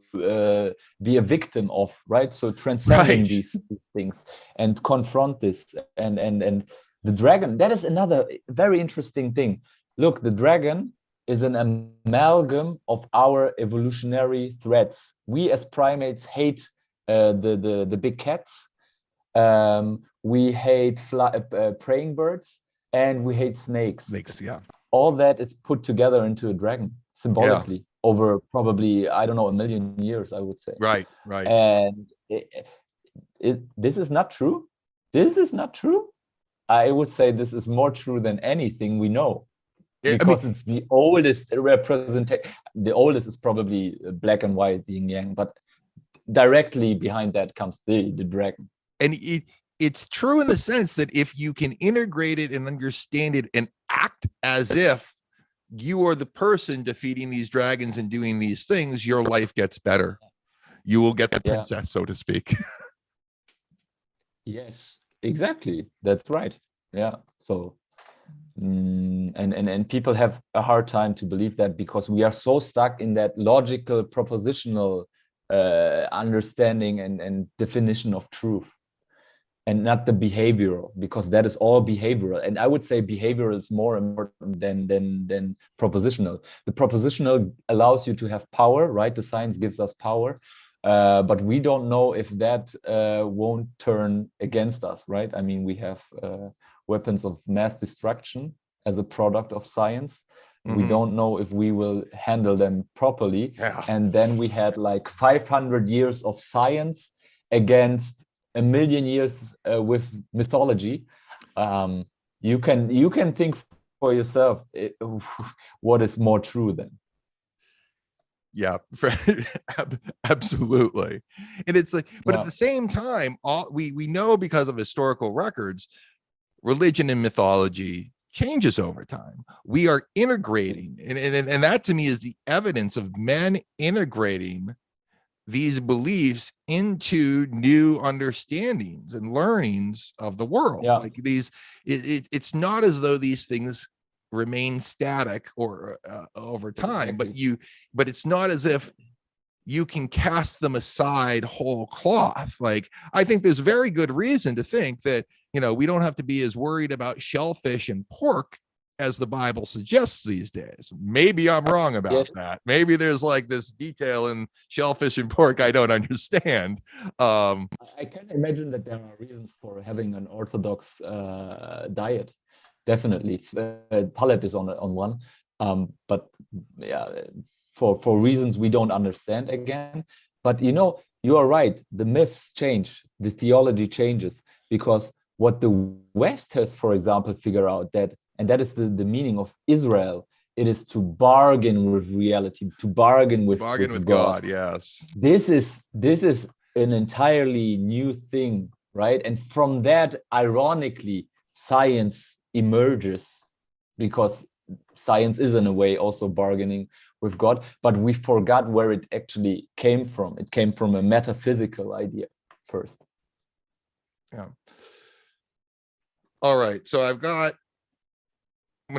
be a victim of, right? So transcending these things and confront this. And the dragon, that is another very interesting thing. Look, the dragon is an amalgam of our evolutionary threats. We as primates hate the big cats. We hate praying birds. And we hate snakes. All that is put together into a dragon symbolically over probably, I don't know, 1 million years, I would say. Right. And this is not true. This is not true. I would say this is more true than anything we know. because it's the oldest representation. The oldest is probably black and white, the yin yang, but directly behind that comes the dragon. And it's true in the sense that if you can integrate it and understand it and act as if you are the person defeating these dragons and doing these things, your life gets better. You will get the princess, so to speak. Yes, exactly. That's right. Yeah. So, and people have a hard time to believe that, because we are so stuck in that logical, propositional understanding and definition of truth, and not the behavioral, because that is all behavioral. And I would say behavioral is more important than propositional. The propositional allows you to have power, right? The science gives us power. But we don't know if that won't turn against us, right? I mean, we have weapons of mass destruction as a product of science. We don't know if we will handle them properly. And then we had like 500 years of science against a million years with mythology. You can think for yourself what is more true then. Yeah, absolutely. And it's like, but at the same time, we know, because of historical records, religion and mythology changes over time. We are integrating, and that to me is the evidence of men integrating these beliefs into new understandings and learnings of the world. Like these, it's not as though these things remain static or over time, but it's not as if you can cast them aside whole cloth. Like, I think there's very good reason to think that, we don't have to be as worried about shellfish and pork as the Bible suggests these days. Maybe I'm wrong about that. Maybe there's like this detail in shellfish and pork I don't understand. I can imagine that there are reasons for having an orthodox diet. Definitely, palate is on one, but for reasons we don't understand again. But you are right. The myths change, the theology changes, because what the West has, for example, figured out and that is the meaning of Israel. It is to bargain with reality, to bargain with God. Yes, this is an entirely new thing, right? And from that, ironically, science emerges, because science is in a way also bargaining with God, but we forgot where it actually came from. It came from a metaphysical idea first. All right, so I'm going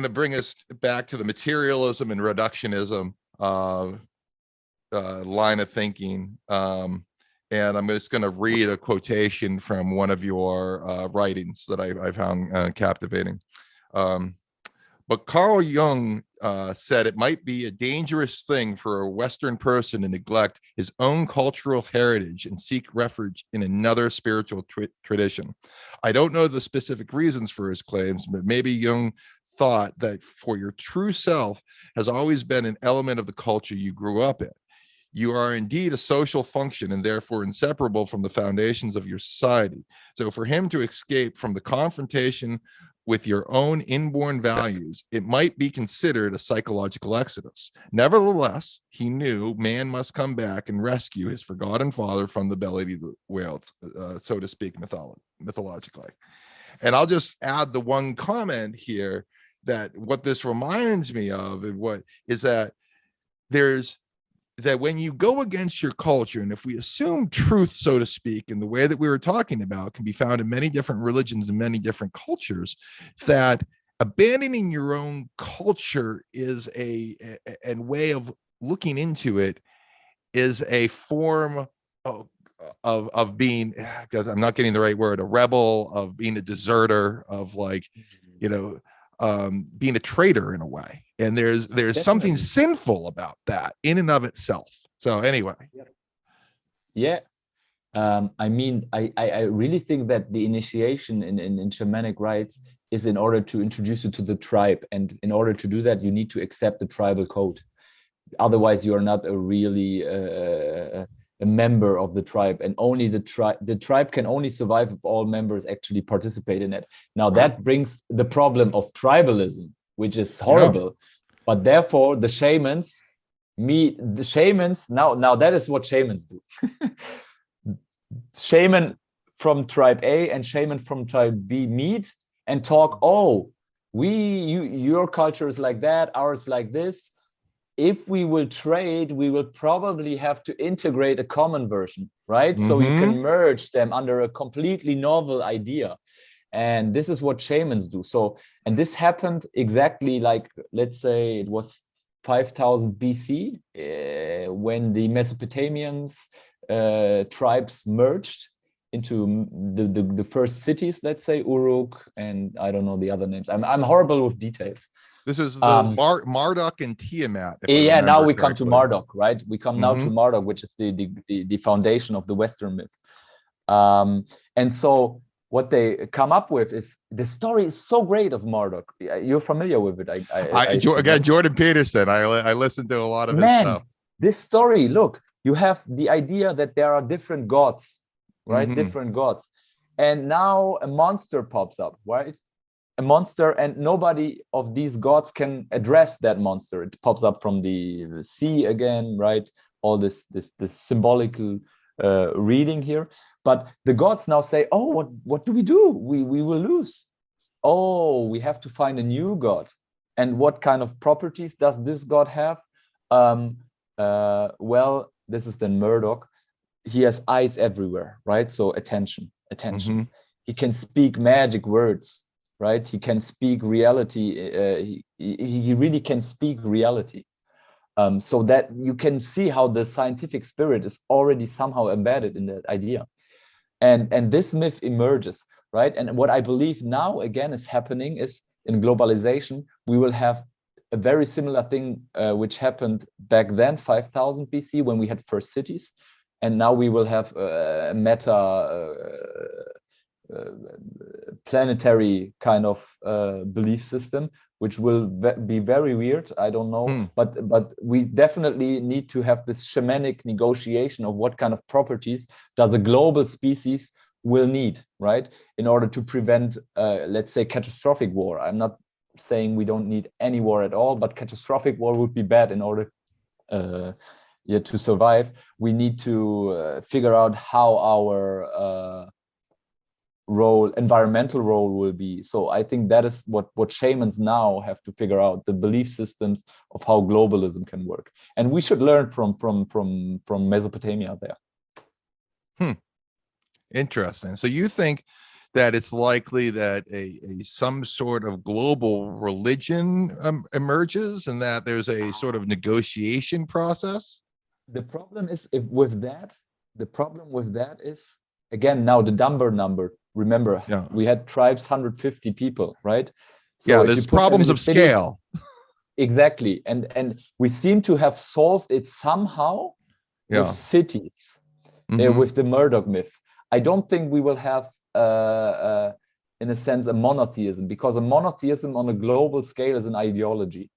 to bring us back to the materialism and reductionism line of thinking, and I'm just going to read a quotation from one of your writings that I found captivating. But Carl Jung said it might be a dangerous thing for a Western person to neglect his own cultural heritage and seek refuge in another spiritual tradition. I don't know the specific reasons for his claims, but maybe Jung thought that for your true self has always been an element of the culture you grew up in. You are indeed a social function and therefore inseparable from the foundations of your society. So for him to escape from the confrontation with your own inborn values, it might be considered a psychological exodus. Nevertheless, he knew man must come back and rescue his forgotten father from the belly of the whale, so to speak, mythologically. And I'll just add the one comment here, that what this reminds me of, and what is that that when you go against your culture, and if we assume truth, so to speak, in the way that we were talking about, can be found in many different religions and many different cultures, that abandoning your own culture is a way of looking into it is a form of being, I'm not getting the right word, a rebel, of being a deserter, of like, being a traitor in a way. And there's Definitely. Something sinful about that in and of itself. So anyway. I mean, I really think that the initiation in shamanic rites is in order to introduce you to the tribe. And in order to do that, you need to accept the tribal code. Otherwise, you are not a really a member of the tribe, and only the tribe can only survive if all members actually participate in it. Now that brings the problem of tribalism, which is horrible. But therefore, the shamans meet the shamans. Now that is what shamans do. Shaman from tribe A and shaman from tribe B meet and talk. Oh, your culture is like that, ours like this. If we will trade, we will probably have to integrate a common version, right? So you can merge them under a completely novel idea. And this is what shamans do. So, and this happened exactly like, let's say it was 5000 BC, when the Mesopotamians tribes merged into the first cities, let's say Uruk, and I don't know the other names. I'm horrible with details. This was the Marduk and Tiamat. Yeah, now we come to Marduk, right? We come now to Marduk, which is the foundation of the Western myth. And so what they come up with is, the story is so great of Marduk. You're familiar with it. Again, Jordan Peterson. I listened to a lot of his stuff. This story, look, you have the idea that there are different gods, right? Different gods. And now a monster pops up, right? A monster, and nobody of these gods can address that monster. It pops up from the sea again, right? All this symbolical reading here. But the gods now say, oh, what do? We will lose. Oh, we have to find a new god. And what kind of properties does this god have? Well, this is then Murdoch. He has eyes everywhere, right? So attention. He can speak magic words, right? He can speak reality. He really can speak reality. So that you can see how the scientific spirit is already somehow embedded in that idea. And this myth emerges, right? And what I believe now again is happening is, in globalization, we will have a very similar thing which happened back then, 5000 BC, when we had first cities. And now we will have a planetary kind of belief system, which will be very weird. I don't know, but we definitely need to have this shamanic negotiation of what kind of properties does a global species will need, right, in order to prevent, let's say, catastrophic war. I'm not saying we don't need any war at all, but catastrophic war would be bad. In order to survive, we need to figure out how our environmental role will be. So I think that is what shamans now have to figure out, the belief systems of how globalism can work. And we should learn from Mesopotamia there. Interesting. So you think that it's likely that some sort of global religion emerges, and that there's a sort of negotiation process? The problem is, the problem with that is, again, now the number. Remember, we had tribes, 150 people, right? So there's problems of scale. Exactly. And we seem to have solved it somehow with cities, with the Murdoch myth. I don't think we will have, in a sense, a monotheism, because a monotheism on a global scale is an ideology.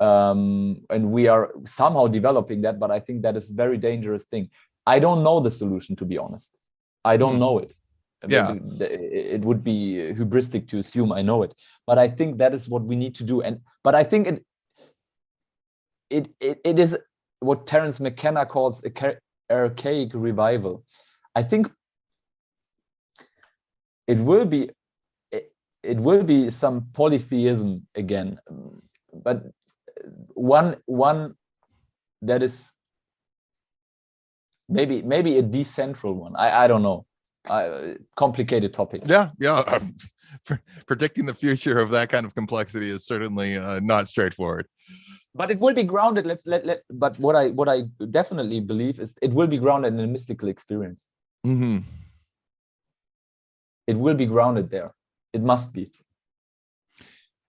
And we are somehow developing that, but I think that is a very dangerous thing. I don't know the solution, to be honest. I don't know it. It would be hubristic to assume I know it, but I think that is what we need to do. But I think it is what Terence McKenna calls a archaic revival. I think it will be some polytheism again, but one that is maybe a decentral one. I don't know. Complicated topic. Predicting the future of that kind of complexity is certainly not straightforward. But it will be grounded. But what I definitely believe is it will be grounded in a mystical experience. It will be grounded there. It must be.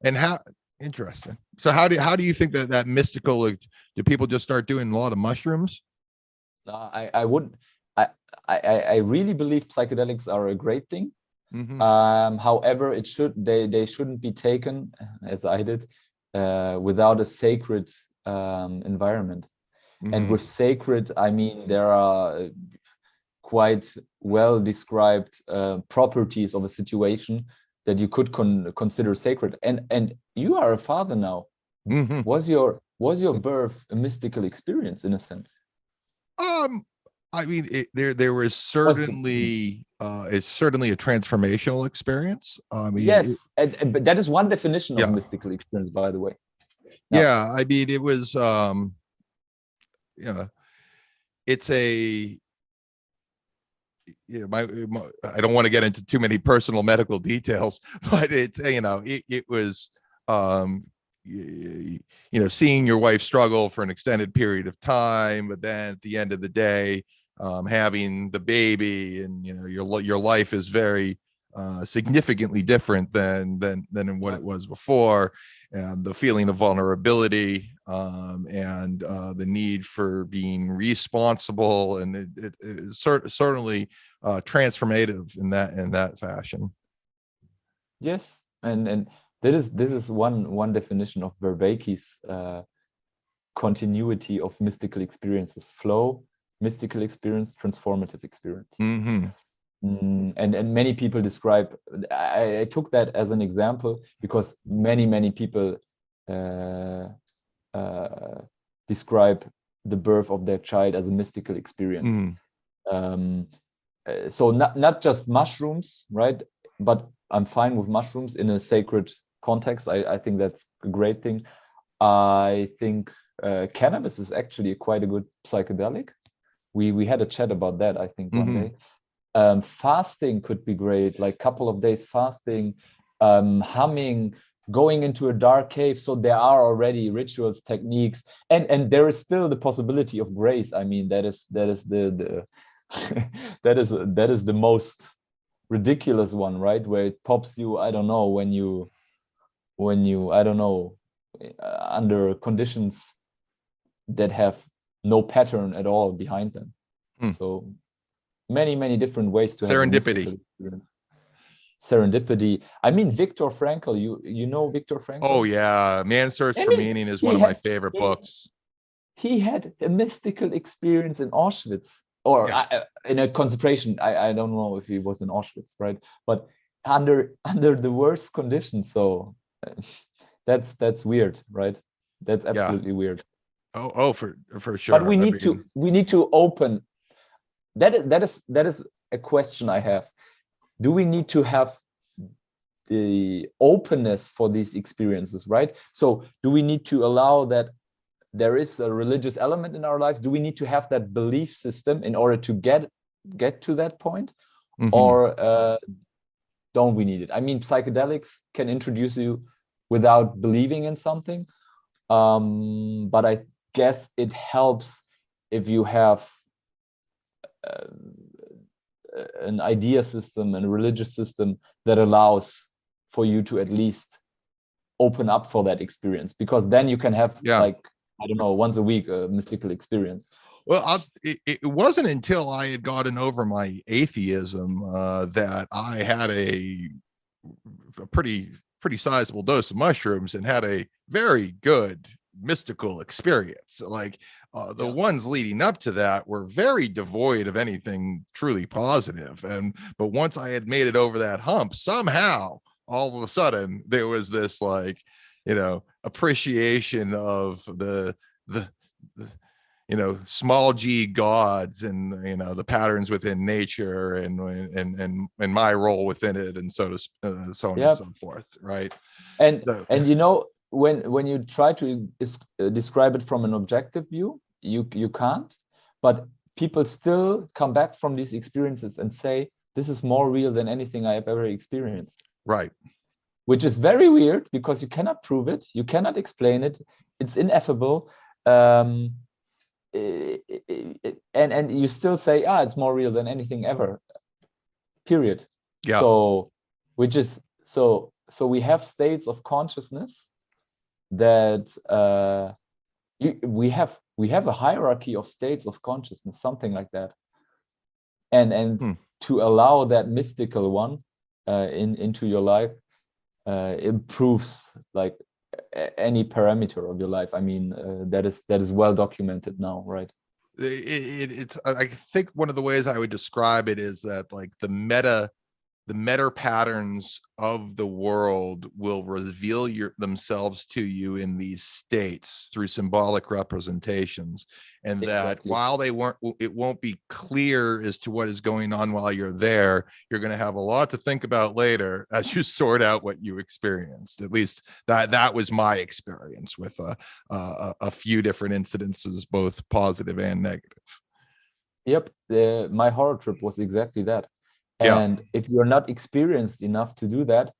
And how interesting. So how do you think that mystical? Do people just start doing a lot of mushrooms? I really believe psychedelics are a great thing. However, they shouldn't be taken, as I did, without a sacred environment. And with sacred, I mean there are quite well described properties of a situation that you could consider sacred. And you are a father now. Mm-hmm. Was your birth a mystical experience in a sense? I mean, there was certainly it's certainly a transformational experience. I mean, yes, but that is one definition of yeah, mystical experience, by the way. yeah. I mean, it was it's a I don't want to get into too many personal medical details, but it's it was seeing your wife struggle for an extended period of time, but then at the end of the day, having the baby, and your life is very significantly different than in what it was before, and the feeling of vulnerability, and the need for being responsible, and it is certainly transformative in that fashion. Yes, and this is one definition of Vervaeke's continuity of mystical experiences: flow, mystical experience, transformative experience. Mm-hmm. And many people describe, I took that as an example because many people describe the birth of their child as a mystical experience. So not just mushrooms, right? But I'm fine with mushrooms in a sacred context. I think that's a great thing. I think cannabis is actually quite a good psychedelic. We had a chat about that, I think, one day. Fasting could be great, like couple of days fasting, humming, going into a dark cave. So there are already rituals, techniques, and there is still the possibility of grace. I mean, that is the that is the most ridiculous one, right? Where it pops you, I don't know, when you I don't know, under conditions that have no pattern at all behind them. So many different ways to serendipity. have serendipity. I mean, Viktor Frankl, you know Viktor Frankl? Oh yeah, Man's Search for Meaning is one of my favorite books. He had a mystical experience in Auschwitz, or in a concentration. I don't know if he was in Auschwitz, right? But under the worst conditions. So that's weird, right? That's absolutely weird. Oh, for sure. But we need to open. That is a question I have. Do we need to have the openness for these experiences, right? So do we need to allow that there is a religious element in our lives? Do we need to have that belief system in order to get to that point? Or don't we need it? I mean, psychedelics can introduce you without believing in something, but I guess it helps if you have an idea system and a religious system that allows for you to at least open up for that experience, because then you can have like, I don't know, once a week a mystical experience. Well, it wasn't until I had gotten over my atheism that I had a pretty sizable dose of mushrooms and had a very good mystical experience. Like the ones leading up to that were very devoid of anything truly positive. But once I had made it over that hump, somehow all of a sudden there was this appreciation of the small g gods, and the patterns within nature, and my role within it, and so on and so forth, right? And when you try to describe it from an objective view, you can't, but people still come back from these experiences and say, this is more real than anything I have ever experienced, right? Which is very weird, because you cannot prove it, you cannot explain it, it's ineffable. And you still say, it's more real than anything ever, period. So we have states of consciousness that we have a hierarchy of states of consciousness, something like that, and to allow that mystical one into your life improves like any parameter of your life. I mean, that is well documented now, right? It's I think one of the ways I would describe it is that like the meta the meta patterns of the world will reveal themselves to you in these states through symbolic representations, and that Exactly. while it won't be clear as to what is going on while you're there, you're going to have a lot to think about later as you sort out what you experienced. At least that was my experience with a few different incidences, both positive and negative. Yep, my horror trip was exactly that. Yeah. And if you're not experienced enough to do that,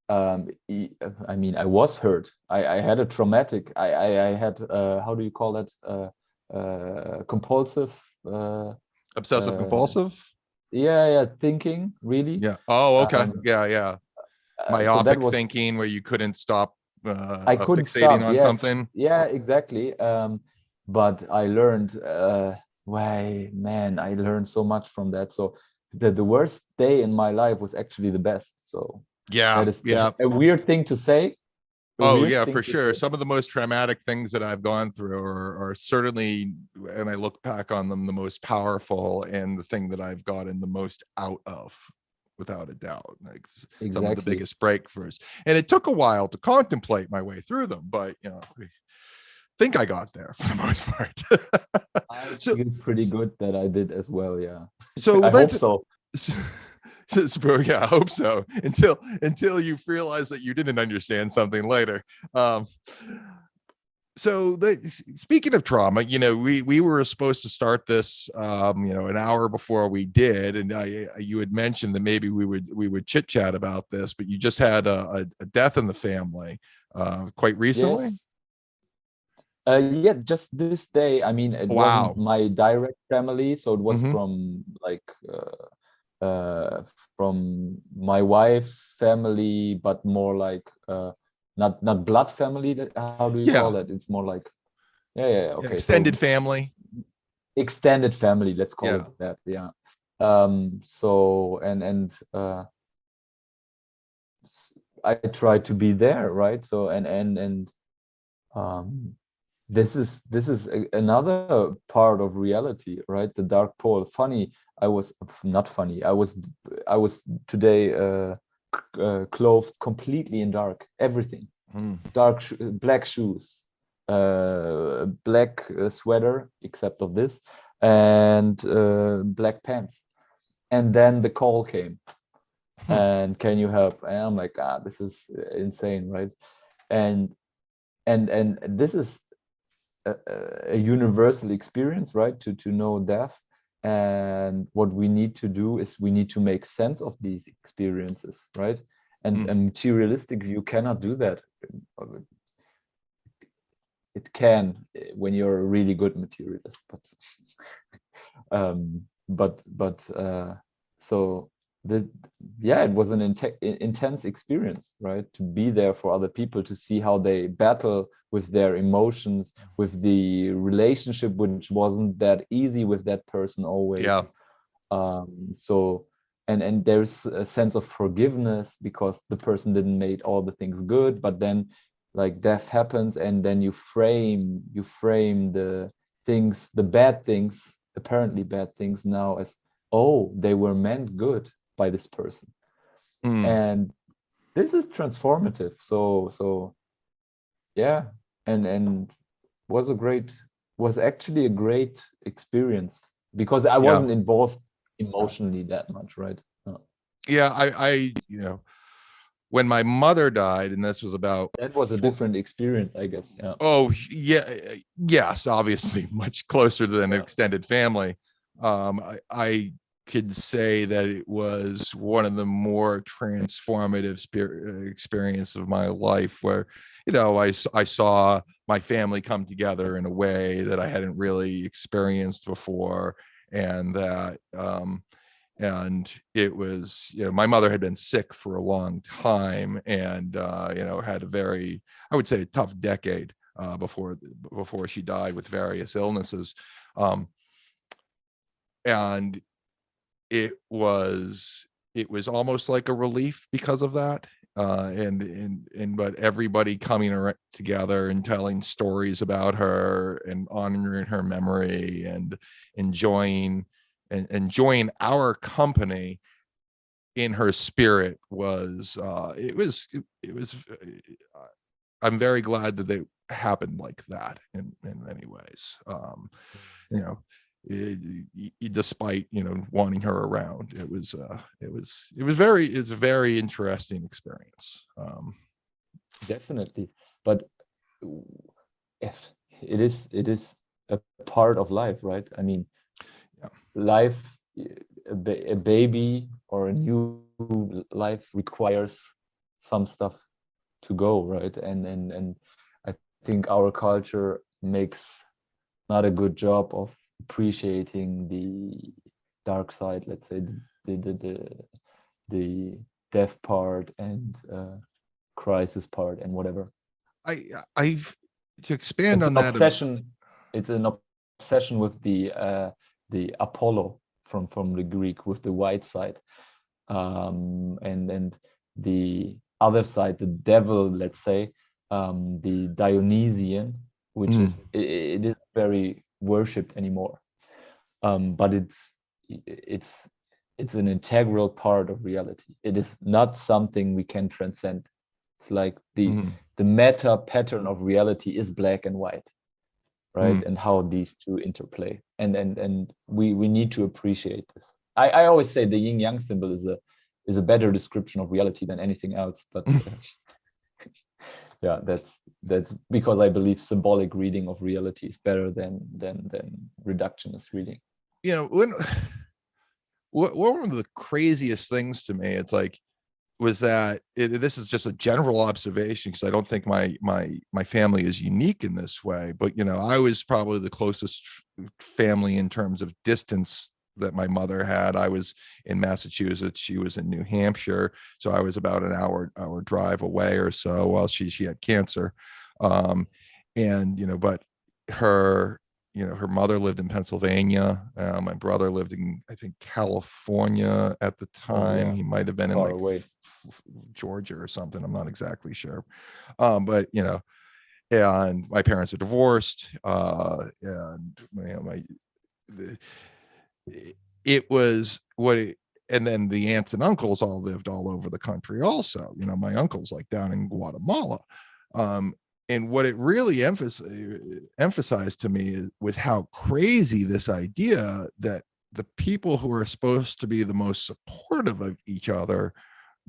I mean, I was hurt. I had a traumatic. I had how do you call that? Compulsive. Obsessive compulsive. Yeah, thinking really. Yeah. Oh, okay. Um, Yeah. so that Myopic was, thinking, where you couldn't stop I couldn't fixating stop. on Yes, something. yeah, exactly. But I learned. Why, man, I learned so much from that. So the worst day in my life was actually the best. So Yeah. that is Yeah. a weird thing to say. A Oh weird yeah, thing for to sure. say. Some of the most traumatic things that I've gone through are certainly, and I look back on them, the most powerful and the thing that I've gotten the most out of, without a doubt. Like some of the Exactly. biggest breakthroughs. And it took a while to contemplate my way through them, but I think I got there for the most part. I think so it's pretty good that I did as well. Yeah. so I hope let's so. yeah, I hope so. Until you realize that you didn't understand something later. Um, so speaking of trauma, we were supposed to start this an hour before we did, and you had mentioned that maybe we would chit chat about this, but you just had a death in the family quite recently. Yes. Yeah, just this day. I mean, it wasn't Wow. my direct family, so it was Mm-hmm. from like from my wife's family, but more like not blood family. How do you call Yeah. that? It's more like yeah. Yeah, Okay, so extended family. extended family. Let's call Yeah. it that. Yeah. So I try to be there, right? So and um, this is another part of reality, right? The dark pole. Funny, I was not funny. I was today clothed completely in dark, everything, Mm. dark black shoes, black sweater, except of this, and black pants. And then the call came, and can you help? And I'm like, this is insane, right? And and this is a universal experience, right? To know death. And what we need to do is we need to make sense of these experiences, right? And Mm. a materialistic view cannot do that. It can when you're a really good materialist, but so the yeah, it was an intense experience, right? To be there for other people, to see how they battle with their emotions, with the relationship, which wasn't that easy with that person always. Yeah. So and there's a sense of forgiveness because the person didn't make all the things good, but then like death happens, and then you frame the things, the bad things, apparently bad things, now as, oh, they were meant good by this person. Mm. And this is transformative. So yeah, and was actually a great experience because I Yeah. wasn't involved emotionally that much, right? Yeah. I when my mother died, and this was about That was a different experience, I guess. Yeah. oh yeah, yes, obviously much closer than an Yeah. extended family. I could say that it was one of the more transformative experience of my life, where I saw my family come together in a way that I hadn't really experienced before, and that and it was, my mother had been sick for a long time, and had a very, I would say, a tough decade before she died with various illnesses. um and it was almost like a relief because of that. And but everybody coming together and telling stories about her and honoring her memory and enjoying our company, in her spirit was I'm very glad that they happened like that in many ways. You know, despite, you know, wanting her around, it's a very interesting experience. Definitely. But if it is a part of life, right? I mean, Yeah. life, a baby or a new life requires some stuff to go, right? And I think our culture makes not a good job of appreciating the dark side, let's say, the death part and crisis part and whatever. I've to expand It's on an that. obsession. It's an obsession with the Apollo from the Greek, with the white side, and the other side, the devil, let's say, the Dionysian, which is it is very worshipped anymore, but it's an integral part of reality. It is not something we can transcend. It's like the meta pattern of reality is black and white, right? And how these two interplay, and we need to appreciate this. I always say the yin yang symbol is a better description of reality than anything else, but yeah, that's because I believe symbolic reading of reality is better than reductionist reading. You know, one of the craziest things to me, it's like, was that this is just a general observation, because I don't think my family is unique in this way, but, you know, I was probably the closest family in terms of distance that my mother had. I was in Massachusetts, she was in New Hampshire, so I was about an hour drive away or so, while she had cancer. And, you know, but her, you know, her mother lived in Pennsylvania. My brother lived in, I think, California at the time. He might have been in like Georgia or something. I'm not exactly sure. But, you know, and my parents are divorced. And, you know, it was and then the aunts and uncles all lived all over the country also. You know, my uncle's like down in Guatemala. And what it really emphasized to me was how crazy this idea that the people who are supposed to be the most supportive of each other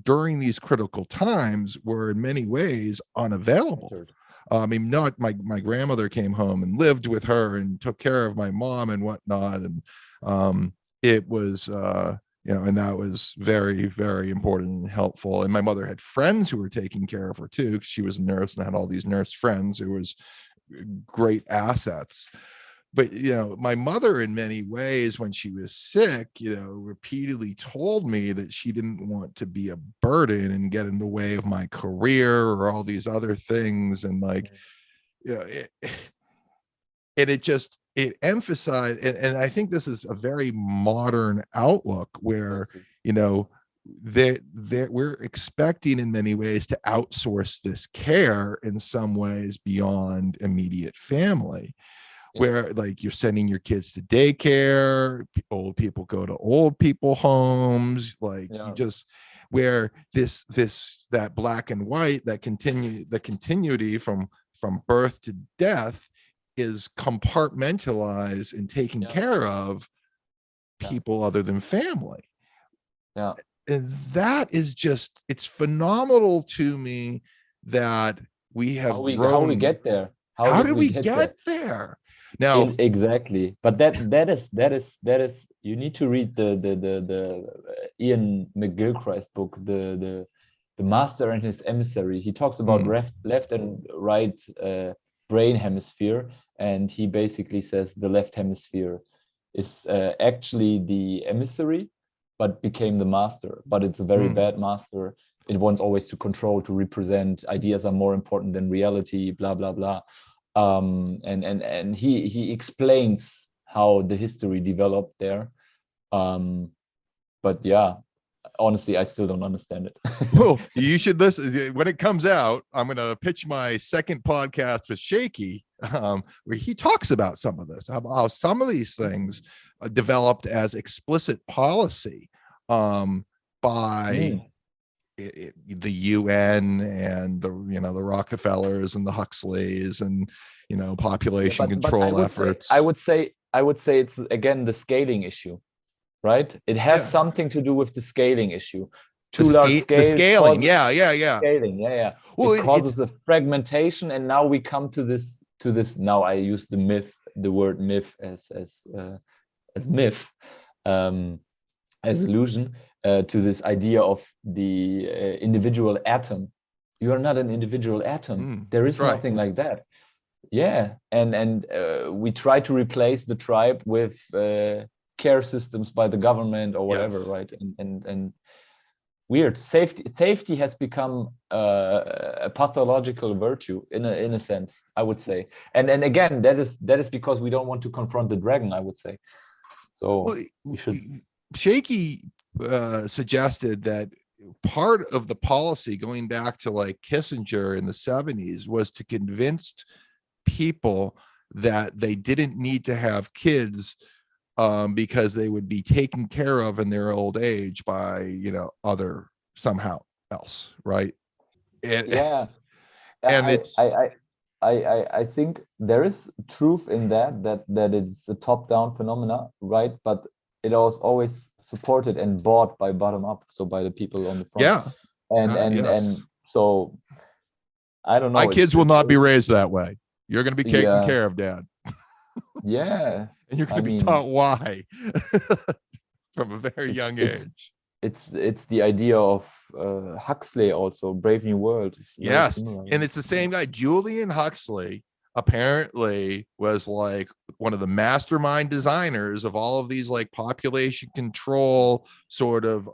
during these critical times were in many ways unavailable. I mean, not my grandmother came home and lived with her and took care of my mom and whatnot. And it was, you know, and that was very, very important and helpful. And my mother had friends who were taking care of her too, because she was a nurse and had all these nurse friends who was great assets. But, you know, my mother in many ways, when she was sick, you know, repeatedly told me that she didn't want to be a burden and get in the way of my career or all these other things. And like, you know, it emphasized, and I think this is a very modern outlook where, you know, we're expecting in many ways to outsource this care in some ways beyond immediate family. Where like you're sending your kids to daycare, old people go to old people homes, like you just, where that black and white, the continuity from birth to death is compartmentalized and taken care of people other than family. And that is just, it's phenomenal to me that we have grown. How we get there? How did we get there? Now, exactly, but that is you need to read the Ian McGilchrist's book, the Master and His Emissary. He talks about left and right brain hemisphere, and he basically says the left hemisphere is actually the emissary, but became the master. But it's a very bad master. It wants always to control, to represent. Ideas are more important than reality. Blah blah blah. And he explains how the history developed there, but yeah, honestly I still don't understand it. Well, you should listen when it comes out. I'm going to pitch my second podcast with Shaky, where he talks about some of this, how some of these things developed as explicit policy by the UN and the Rockefellers and the Huxleys and population control efforts. I would say it's again the scaling issue, right? It has something to do with the scaling issue. Too large scale, the scaling, scaling, well, it causes the fragmentation, and now we come to this. Now I use the word myth as myth, as illusion, to this idea of the individual atom. You are not an individual atom. There is nothing like that. And we try to replace the tribe with care systems by the government or whatever, right? And weird. Safety has become a pathological virtue in a sense, I would say. And again, that is because we don't want to confront the dragon, I would say. So we should. Shaky suggested that part of the policy going back to like Kissinger in the 70s was to convince people that they didn't need to have kids because they would be taken care of in their old age by other somehow else, right? And I think there is truth in that it's a top-down phenomena, right? But it was always supported and bought by bottom up, so by the people on the front. And so I don't know. My kids will not be raised that way. You're going to be taken care of, Dad. Yeah. And you're going to be taught why from a very young age. It's the idea of Huxley also, Brave New World. Yes, and it's the same guy. Julian Huxley apparently was like one of the mastermind designers of all of these like population control sort of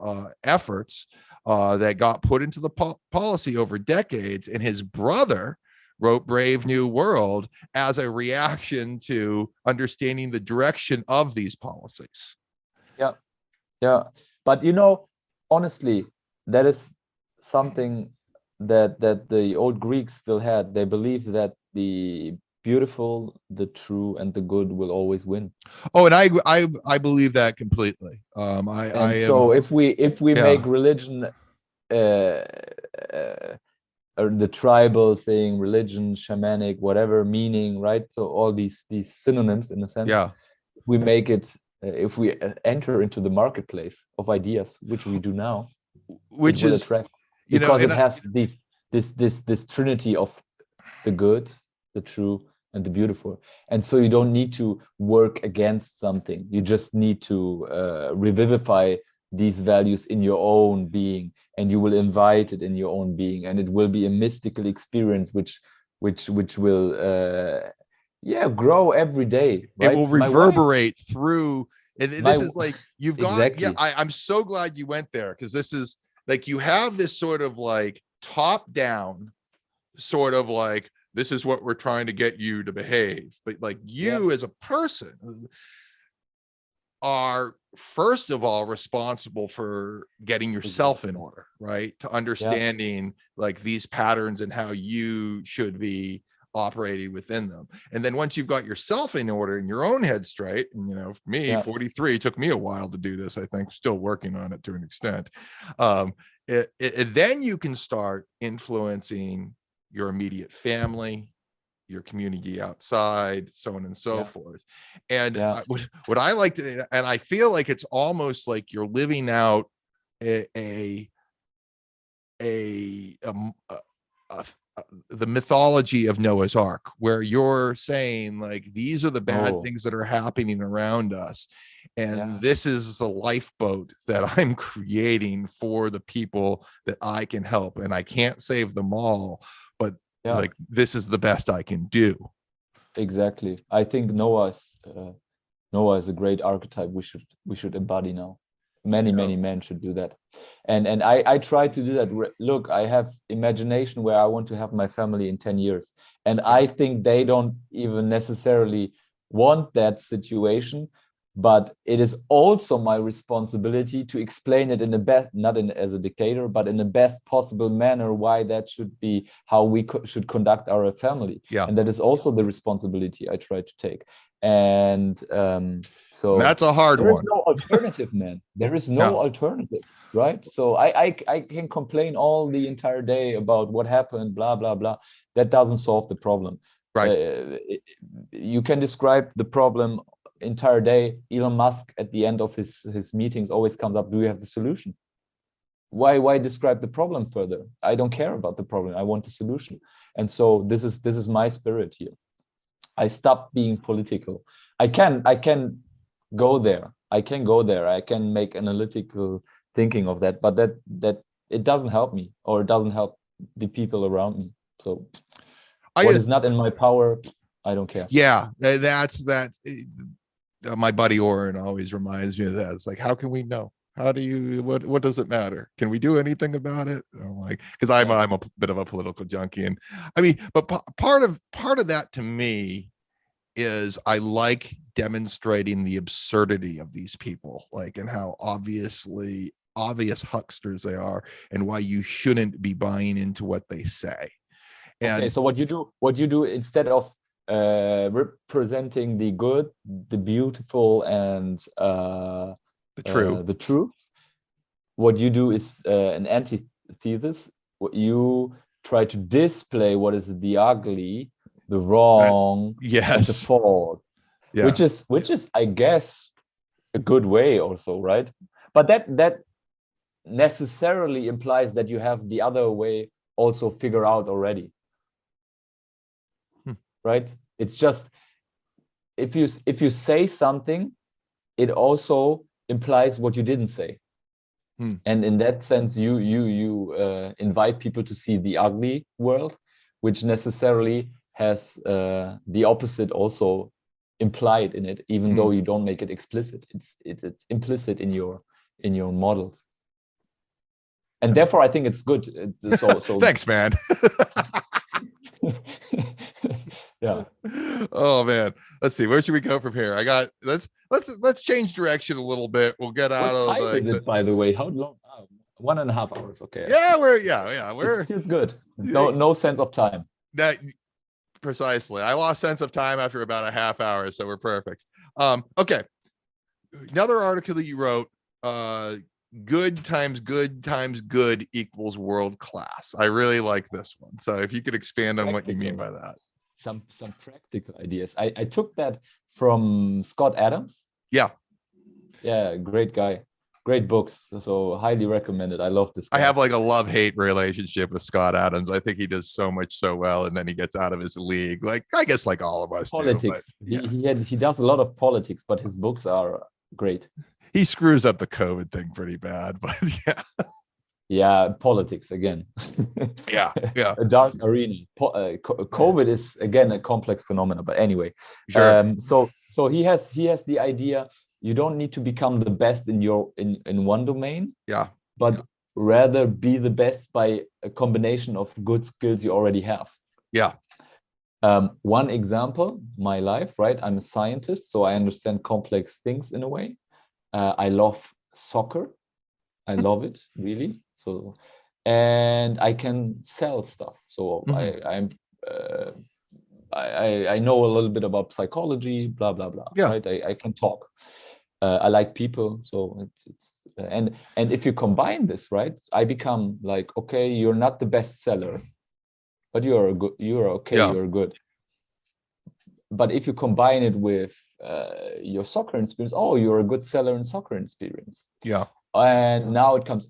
efforts that got put into the policy over decades. And his brother wrote Brave New World as a reaction to understanding the direction of these policies. Yeah. But honestly, that is something that the old Greeks still had. They believed that the beautiful, the true, and the good will always win. Oh, and I believe that completely. So if we make religion or the tribal thing, religion, shamanic, whatever meaning, right? So all these synonyms in a sense. Yeah. We make it. If we enter into the marketplace of ideas, which we do now, which is attract, because it has this trinity of the good, the true, and the beautiful. And so you don't need to work against something. You just need to revivify these values in your own being, and you will invite it in your own being, and it will be a mystical experience which will grow every day, right? It will reverberate through, and this is like you've got I'm so glad you went there, because this is like you have this sort of like top down sort of like, this is what we're trying to get you to behave, but like you as a person are first of all responsible for getting yourself in order, right? To understanding like these patterns and how you should be operating within them. And then once you've got yourself in order and your own head straight, and for me, 43, took me a while to do this, I think, still working on it to an extent. Then you can start influencing your immediate family, your community outside, so on and so forth. And what I like to, and I feel like it's almost like you're living out the mythology of Noah's Ark, where you're saying like, these are the bad things that are happening around us, and this is the lifeboat that I'm creating for the people that I can help, and I can't save them all, but like, this is the best I can do. Exactly. I think Noah is a great archetype we should embody now. Many men should do that. And I try to do that. Look, I have imagination where I want to have my family in 10 years. And I think they don't even necessarily want that situation, but it is also my responsibility to explain it in the best, not in as a dictator, but in the best possible manner, why that should be how we should conduct our family. Yeah. And that is also the responsibility I try to take. And so that's a hard there is one. no alternative, man. There is no alternative, right? So I can complain all the entire day about what happened, blah, blah, blah. That doesn't solve the problem. Right. You can describe the problem entire day. Elon Musk at the end of his meetings always comes up, do you have the solution? Why describe the problem further? I don't care about the problem. I want the solution. And so this is my spirit here. I stopped being political. I can go there. I can make analytical thinking of that, but that it doesn't help me, or it doesn't help the people around me. So what is not in my power, I don't care. Yeah, that's my buddy Oren always reminds me of that. It's like, how can we know? How do you, what does it matter? Can we do anything about it? I'm like, because I'm a bit of a political junkie, and I mean, but part of that to me is I like demonstrating the absurdity of these people, like, and how obvious hucksters they are, and why you shouldn't be buying into what they say. And okay, so what you do instead of representing the good, the beautiful, and the truth, what you do is an antithesis. What you try to display what is the ugly, the wrong, and the fault, which is I guess a good way also, right? But that necessarily implies that you have the other way also figure out already. Right? It's just if you say something, it also implies what you didn't say. And in that sense, you invite people to see the ugly world, which necessarily has the opposite also implied in it, even though you don't make it explicit. It's implicit in your models. And therefore, I think it's good. So thanks, man. Yeah. Oh man, let's see, where should we go from here? Let's change direction a little bit. We'll get out of it, by the way. How long? 1.5 hours. Okay. Yeah, we're feels good. No sense of time. That precisely. I lost sense of time after about a half hour, so we're perfect. Okay, another article that you wrote, good times good equals world class. I really like this one, so if you could expand on what you mean by that. Some practical ideas. I took that from Scott Adams. Yeah, great guy, great books, so highly recommended. I love this guy. I have like a love-hate relationship with Scott Adams. I think he does so much so well, and then he gets out of his league, like I guess like all of us politics do, but, yeah. He does a lot of politics, but his books are great. He screws up the COVID thing pretty bad, but yeah, politics again. yeah A dark arena. COVID is again a complex phenomenon, but anyway. Sure. So he has the idea, you don't need to become the best in one domain, but rather be the best by a combination of good skills you already have. One example, my life, right? I'm a scientist, so I understand complex things in a way. I love soccer. I love it, really. So, and I can sell stuff. So I know a little bit about psychology, blah blah blah. Right? I can talk. I like people. So it's and if you combine this, right? I become like, okay, you're not the best seller, but you're good. But if you combine it with your soccer experience, you're a good seller in soccer experience. And now it comes,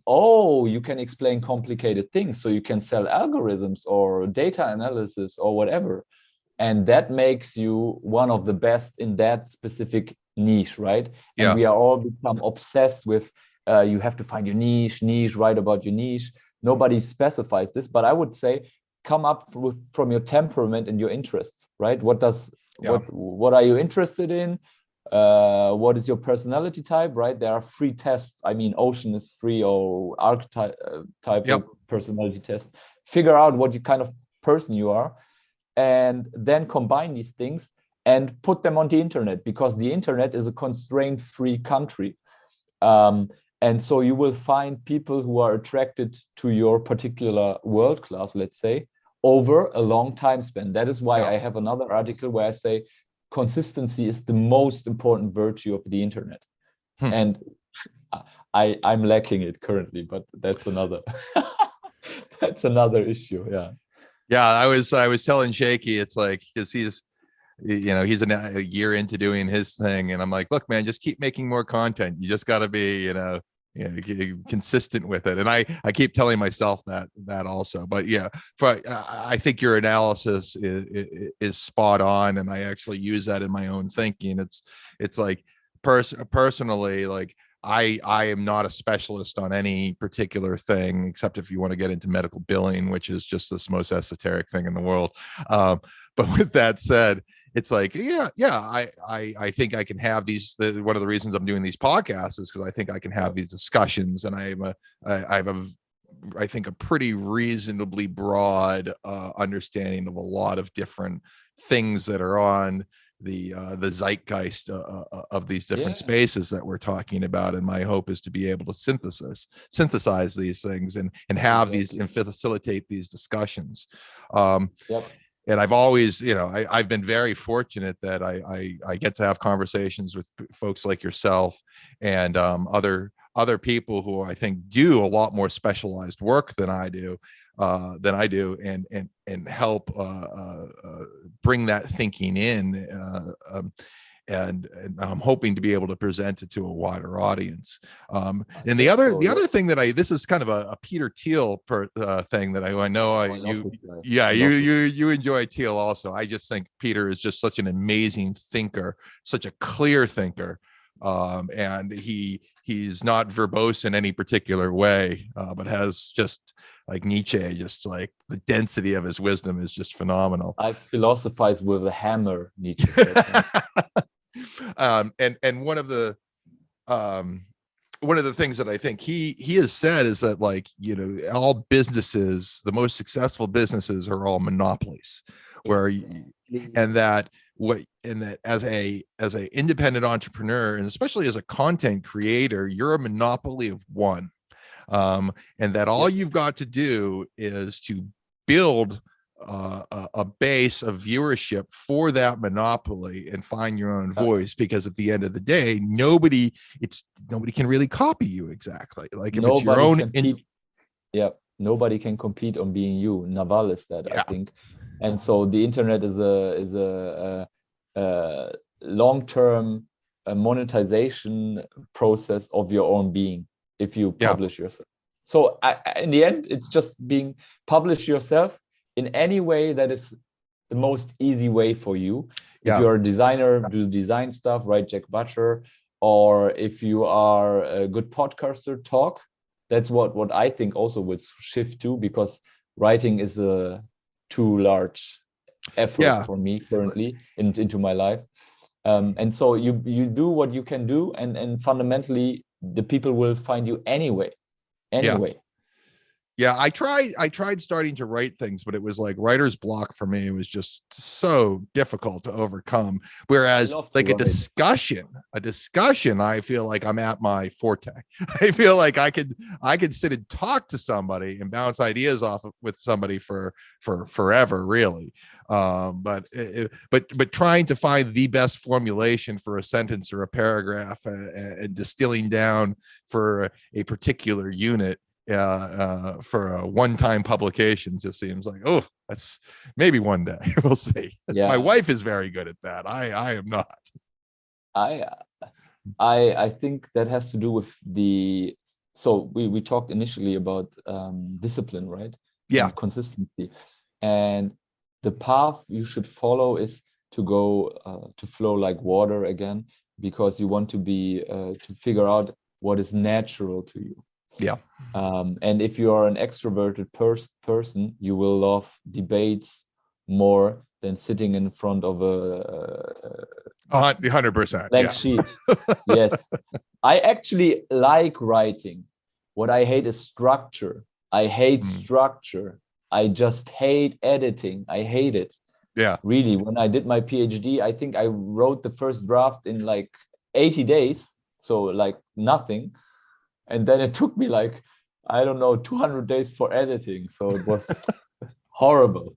you can explain complicated things, so you can sell algorithms or data analysis or whatever, and that makes you one of the best in that specific niche, right? And we are all become obsessed with you have to find your niche, write about your niche. Nobody specifies this, but I would say come up from your temperament and your interests, right? What are you interested in? What is your personality type, right? There are free tests. I mean, Ocean is free, or archetype of personality test. Figure out what kind of person you are, and then combine these things and put them on the internet, because the internet is a constraint-free country. And so you will find people who are attracted to your particular world class, let's say, over a long time span. That is why I have another article where I say consistency is the most important virtue of the internet. And I'm lacking it currently, but that's another that's another issue. Yeah, I was telling Shaky, it's like, because he's a year into doing his thing, and I'm like, look, man, just keep making more content. You just got to be consistent with it. And I keep telling myself that also. But yeah, I think your analysis is spot on, and I actually use that in my own thinking. It's like personally, like I am not a specialist on any particular thing, except if you want to get into medical billing, which is just this most esoteric thing in the world. But with that said, it's like, I think I can have these. One of the reasons I'm doing these podcasts is because I think I can have these discussions, and I think a pretty reasonably broad understanding of a lot of different things that are on the zeitgeist of these different spaces that we're talking about. And my hope is to be able to synthesize these things and have these and facilitate these discussions. And I've always, I've been very fortunate that I get to have conversations with folks like yourself and other people who I think do a lot more specialized work than I do, and help bring that thinking in. And I'm hoping to be able to present it to a wider audience. And the other thing that this is kind of a Peter Thiel thing that I know you enjoy Thiel also. I just think Peter is just such an amazing thinker, such a clear thinker. And he's not verbose in any particular way, but has just like Nietzsche, just like the density of his wisdom is just phenomenal. I philosophize with a hammer, Nietzsche. And one of the things that I think he has said is that, like, all businesses, the most successful businesses are all monopolies, and that as a independent entrepreneur, and especially as a content creator, you're a monopoly of one, and that all you've got to do is to build a base of viewership for that monopoly and find your own voice, because at the end of the day, nobody can really copy you exactly. Like if it's your own nobody can compete on being you. Naval is that, I think. And so the internet is a long-term monetization process of your own being if you publish yourself. So in the end, it's just being publish yourself in any way that is the most easy way for you. If you're a designer, do design stuff, write Jack Butcher, or if you are a good podcaster, talk. That's what I think also will shift to, because writing is a too large effort for me currently into my life. And so you do what you can do, and fundamentally the people will find you anyway. I tried starting to write things, but it was like writer's block for me. It was just so difficult to overcome. Whereas like a discussion, I feel like I'm at my forte. I feel like I could sit and talk to somebody and bounce ideas off with somebody for forever, really. But trying to find the best formulation for a sentence or a paragraph, and distilling down for a particular unit for a one-time publication just seems like, oh, that's maybe one day. We'll see. My wife is very good at that. I am not. I think that has to do with so we talked initially about discipline, right? And consistency, and the path you should follow is to go to flow like water again, because you want to be to figure out what is natural to you. And if you are an extroverted person, you will love debates more than sitting in front of a 100% blank sheet. Yes, I actually like writing. What I hate is structure. I hate structure. I just hate editing. I hate it. Yeah. Really, when I did my PhD, I think I wrote the first draft in like 80 days, so like nothing. And then it took me like, I don't know, 200 days for editing. So it was horrible.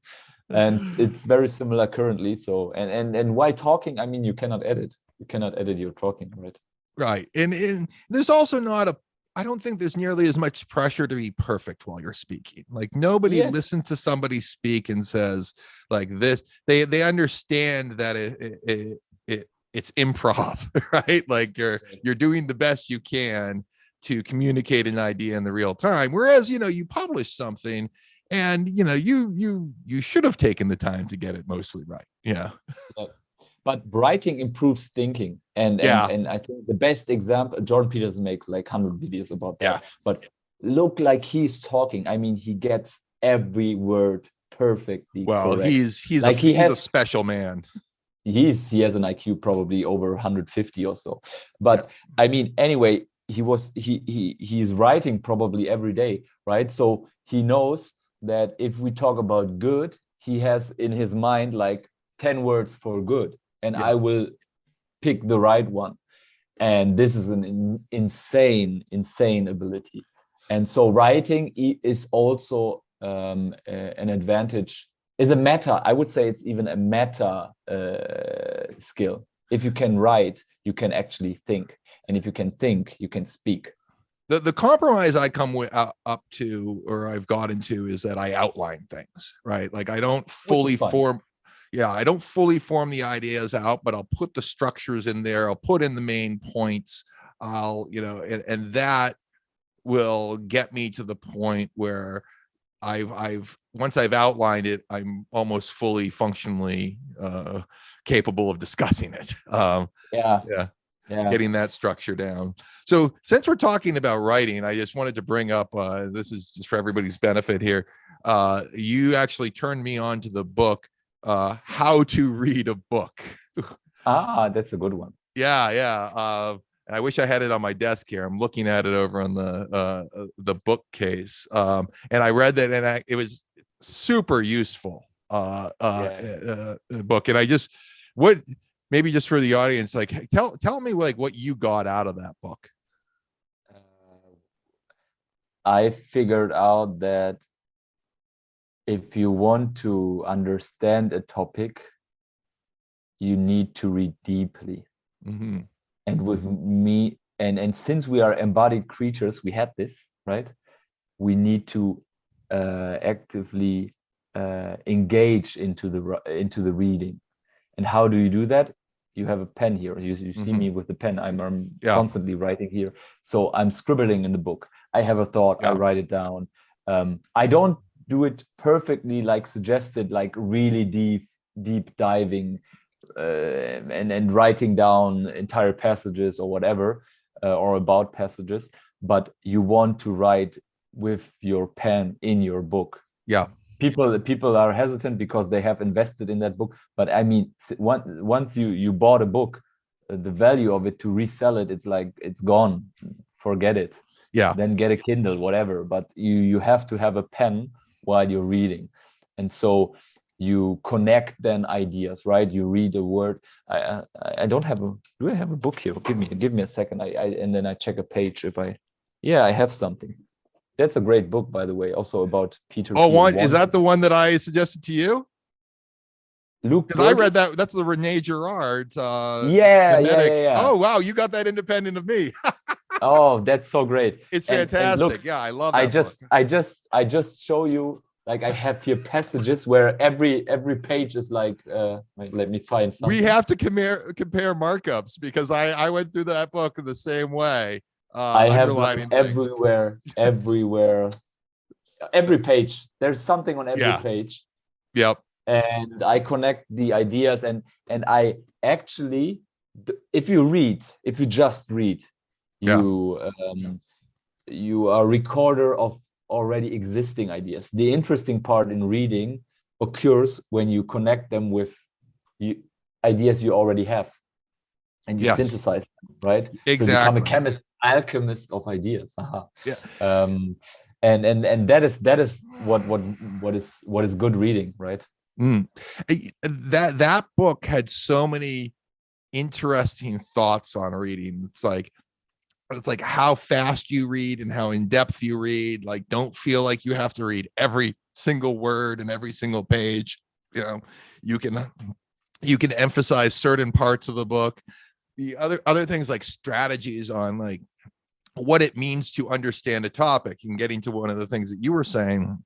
And it's very similar currently. So, and why talking? I mean, you cannot edit. You cannot edit your talking, right? Right. And there's also not a, I don't think there's nearly as much pressure to be perfect while you're speaking. Like nobody Yes. listens to somebody speak and says like this. They understand that it's improv, right? Like you're doing the best you can to communicate an idea in the real time. Whereas, you know, you publish something and you know, you should have taken the time to get it mostly right. Yeah. But writing improves thinking, and Yeah. I think the best example, Jordan Peterson makes like 100 videos about that. Yeah. But look, like he's talking, I mean, he gets every word perfectly Well, correct. he's Like he's a special man. He has an IQ probably over 150 or so. But yeah. I mean, anyway, he's writing probably every day, right? So he knows that if we talk about good, he has in his mind like 10 words for good, and I will pick the right one. And this is an insane ability. And so writing is also an advantage, is a meta. I would say it's even a meta skill. If you can write, you can actually think. And if you can think, you can speak. The compromise I come with up to, or I've got into, is that I outline things, right? Like I don't fully form. Yeah, I don't fully form the ideas out, but I'll put the structures in there. I'll put in the main points. I'll, you know, and that will get me to the point where I've once I've outlined it, I'm almost fully functionally capable of discussing it. Yeah. Getting that structure down. So since we're talking about writing, I just wanted to bring up, this is just for everybody's benefit here. You actually turned me on to the book, How to Read a Book. That's a good one. Yeah. And I wish I had it on my desk here. I'm looking at it over on the bookcase. And I read that, and it was super useful book. And I just, maybe just for the audience, like tell me like what you got out of that book. I figured out that if you want to understand a topic, you need to read deeply. Mm-hmm. And with me, and since we are embodied creatures, we had this, right? We need to actively engage into the reading. And how do you do that? You have a pen here. You see me with the pen. I'm constantly writing here. So I'm scribbling in the book. I have a thought. I write it down. I don't do it perfectly like suggested, like really deep diving and writing down entire passages or whatever, or about passages. But you want to write with your pen in your book. Yeah. People are hesitant because they have invested in that book, but I mean, once you bought a book, the value of it to resell it, it's like it's gone. Forget it. Yeah. Then get a Kindle, whatever. But you have to have a pen while you're reading, and so you connect then ideas, right? You read a word. I don't have a. Do I have a book here? Give me a second. And then I check a page if I. Yeah, I have something. That's a great book, by the way, also about Peter. Oh, is that the one that I suggested to you? Luke, because I read that. That's the Rene Girard's. Yeah. Oh wow, you got that independent of me. Oh, that's so great. It's fantastic. And look, yeah, I love that book. I just show you, like, I have here passages where every page is like, let me find something. We have to compare markups, because I went through that book the same way. I have everywhere, every page. There's something on every page. Yep. And I connect the ideas, and I actually, if you just read, you are a recorder of already existing ideas. The interesting part in reading occurs when you connect them with ideas you already have, and you synthesize them, right? Exactly. So become a alchemist of ideas. Yeah. And that is what is good reading, right? Mm. That book had so many interesting thoughts on reading. It's like how fast you read and how in depth you read. Like, don't feel like you have to read every single word and every single page. You know, you can emphasize certain parts of the book. The other things like strategies on like what it means to understand a topic, and getting to one of the things that you were saying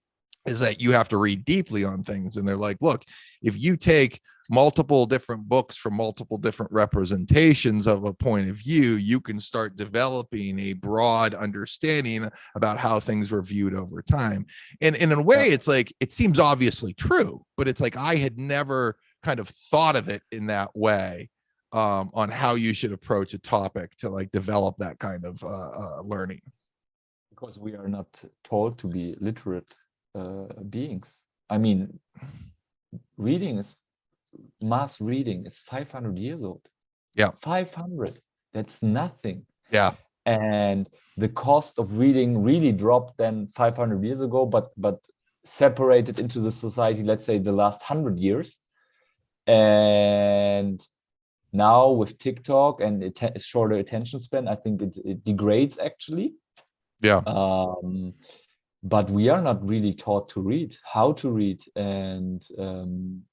is that you have to read deeply on things. And they're like, look, if you take multiple different books from multiple different representations of a point of view, you can start developing a broad understanding about how things were viewed over time. And in a way, it's like, it seems obviously true, but it's like I had never kind of thought of it in that way, on how you should approach a topic to like develop that kind of learning. Because we are not told to be literate beings. I mean, mass reading is 500 years old. Yeah. 500. That's nothing. Yeah. And the cost of reading really dropped then 500 years ago, but separated into the society, let's say the last 100 years. And now with TikTok and shorter attention span, I think it degrades actually. Yeah. But we are not really taught to read, how to read. And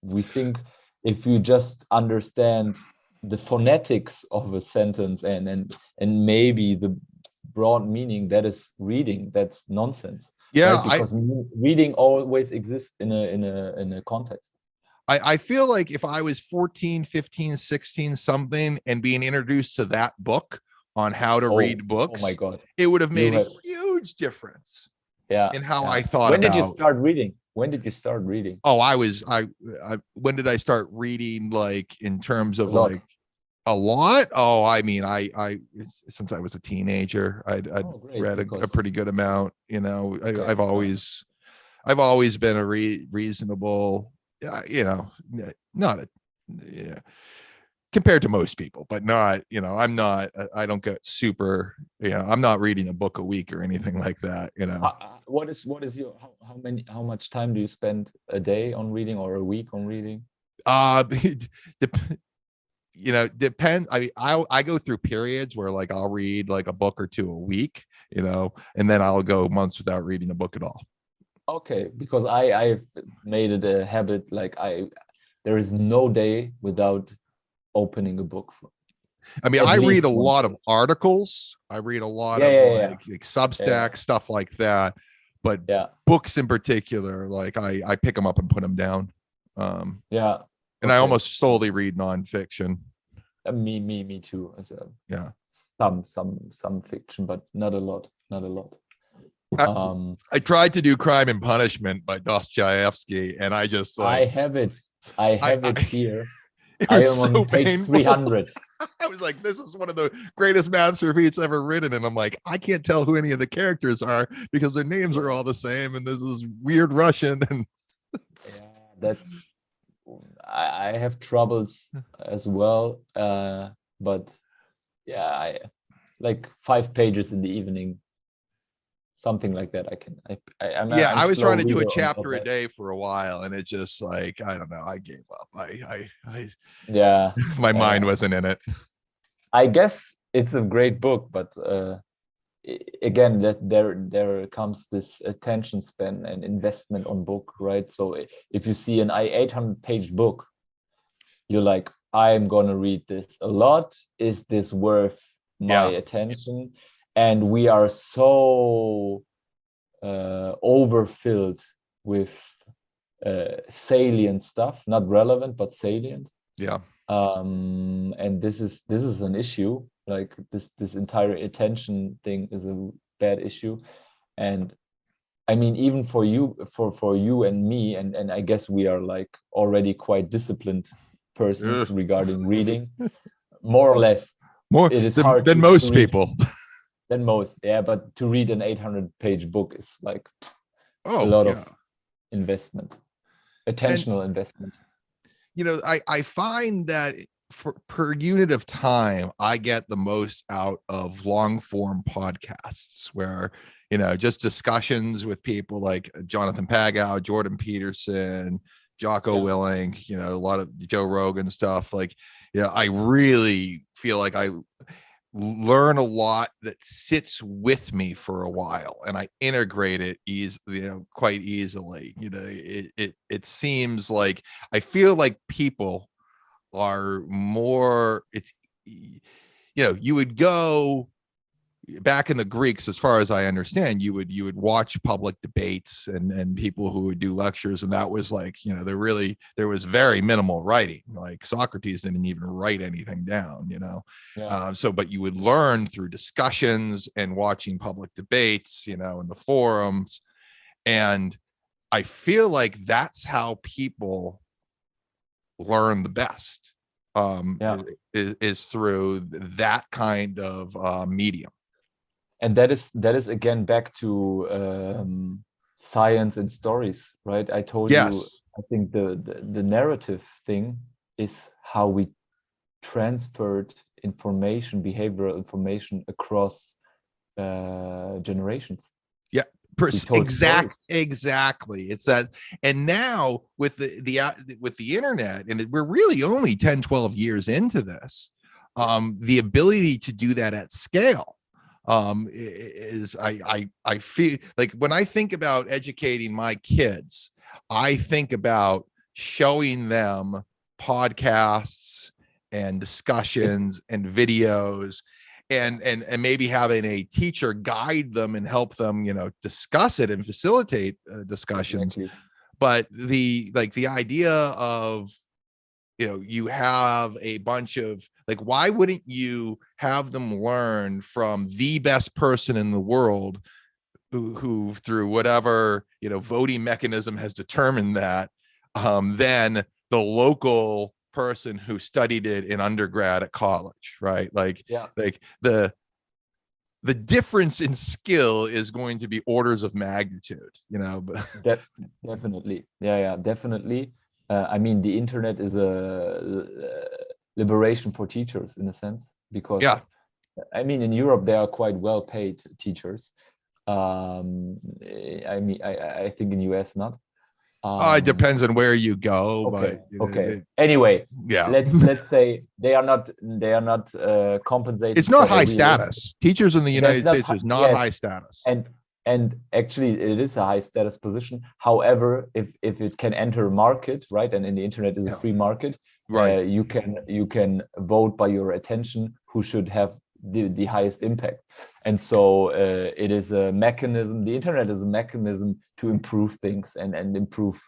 we think if you just understand the phonetics of a sentence and maybe the broad meaning, that is reading, that's nonsense. Yeah. Right? Because reading always exists in a context. I feel like if I was 14, 15, 16, something, and being introduced to that book on how to read books, oh my God, it would have made a huge difference. Yeah. In how I thought when about. Did you start reading? When did you start reading? Oh, when did I start reading, like in terms of like a lot? Oh, I mean, I since I was a teenager, I'd read a pretty good amount. You know, I've always been a reasonable, you know, not a, yeah, compared to most people, but not, you know, I don't get super, you know, I'm not reading a book a week or anything like that, you know. What is your, how much time do you spend a day on reading or a week on reading? You know, depends. I mean, I go through periods where like I'll read like a book or two a week, you know, and then I'll go months without reading a book at all. Okay, because I've made it a habit, like there is no day without opening a book. I mean, I read a lot of articles. I read a lot of like Substack stuff like that, but books in particular, like I pick them up and put them down. And I almost solely read nonfiction. Me too. As well. Yeah. Some fiction, but not a lot. I tried to do Crime and Punishment by Dostoevsky, and I just like, I have it here. I am on page 300. I was like, this is one of the greatest masterpieces ever written. And I'm like, I can't tell who any of the characters are because their names are all the same. And this is weird Russian. And that I have troubles as well. But yeah, I like 5 pages in the evening. Something like that. I was trying to do a chapter a day for a while, and it just like, I don't know, I gave up. My mind wasn't in it. I guess it's a great book, but again, that there comes this attention span and investment on book, right? So if you see an 800-page book, you're like, I'm gonna read this a lot. Is this worth my attention? And we are so overfilled with salient stuff, not relevant, but salient. Yeah. And this is an issue. Like this entire attention thing is a bad issue. And I mean, even for you and me, and I guess we are like already quite disciplined persons regarding reading, more or less. More it is hard than most people. Than most, but to read an 800-page book is like a lot of investment, attentional investment. You know, I find that per unit of time, I get the most out of long form podcasts where, you know, just discussions with people like Jonathan Pagow, Jordan Peterson, Jocko Willink, a lot of Joe Rogan stuff. Like, I really feel like I learn a lot that sits with me for a while, and I integrate it quite easily. It seems like I feel like people are more, you would go back in the Greeks, as far as I understand, you would watch public debates and people who would do lectures, and that was like, there was very minimal writing. Like Socrates didn't even write anything down, but you would learn through discussions and watching public debates, in the forums. And I feel like that's how people learn the best, is through that kind of medium. And that is again back to science and stories, right? I told you, I think the narrative thing is how we transferred information, behavioral information across generations. Yeah, exactly. It's that. And now with the internet, and we're really only 10, 12 years into this, the ability to do that at scale is I feel like when I think about educating my kids, I think about showing them podcasts and discussions and videos, and maybe having a teacher guide them and help them, discuss it and facilitate discussions. Exactly. But the idea of, you have a bunch of, like, why wouldn't you have them learn from the best person in the world who through whatever, voting mechanism has determined that, than the local person who studied it in undergrad at college, right? Like the difference in skill is going to be orders of magnitude, Definitely. Definitely. I mean, the internet is a liberation for teachers in a sense, because I mean, in Europe they are quite well paid teachers. I mean, I think in US not. It depends on where you go. Okay. But anyway, let's say they are not compensated. It's not high status. Teachers in the United States is not high status. And actually it is a high status position. However, if it can enter a market, right, and in the internet is a free market, right, you can vote by your attention who should have the highest impact. And so it is a mechanism, the internet is a mechanism to improve things and improve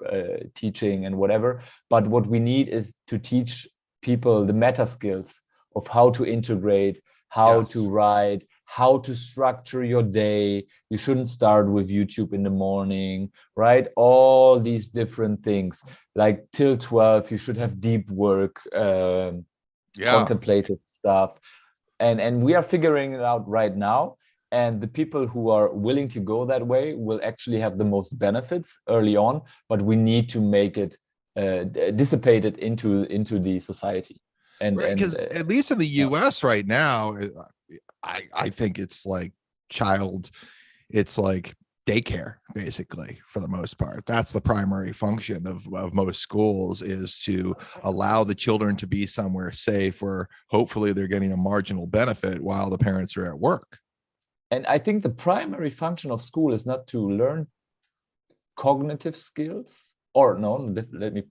teaching and whatever. But what we need is to teach people the meta skills of how to integrate, how to write, how to structure your day. You shouldn't start with YouTube in the morning, right? All these different things. Like till 12, you should have deep work, contemplative stuff. And we are figuring it out right now. And the people who are willing to go that way will actually have the most benefits early on, but we need to make it dissipated into the society. And because at least in the US right now, I think it's like it's like daycare, basically, for the most part. That's the primary function of most schools, is to allow the children to be somewhere safe where hopefully they're getting a marginal benefit while the parents are at work. And I think the primary function of school is not to learn cognitive skills, or no, let me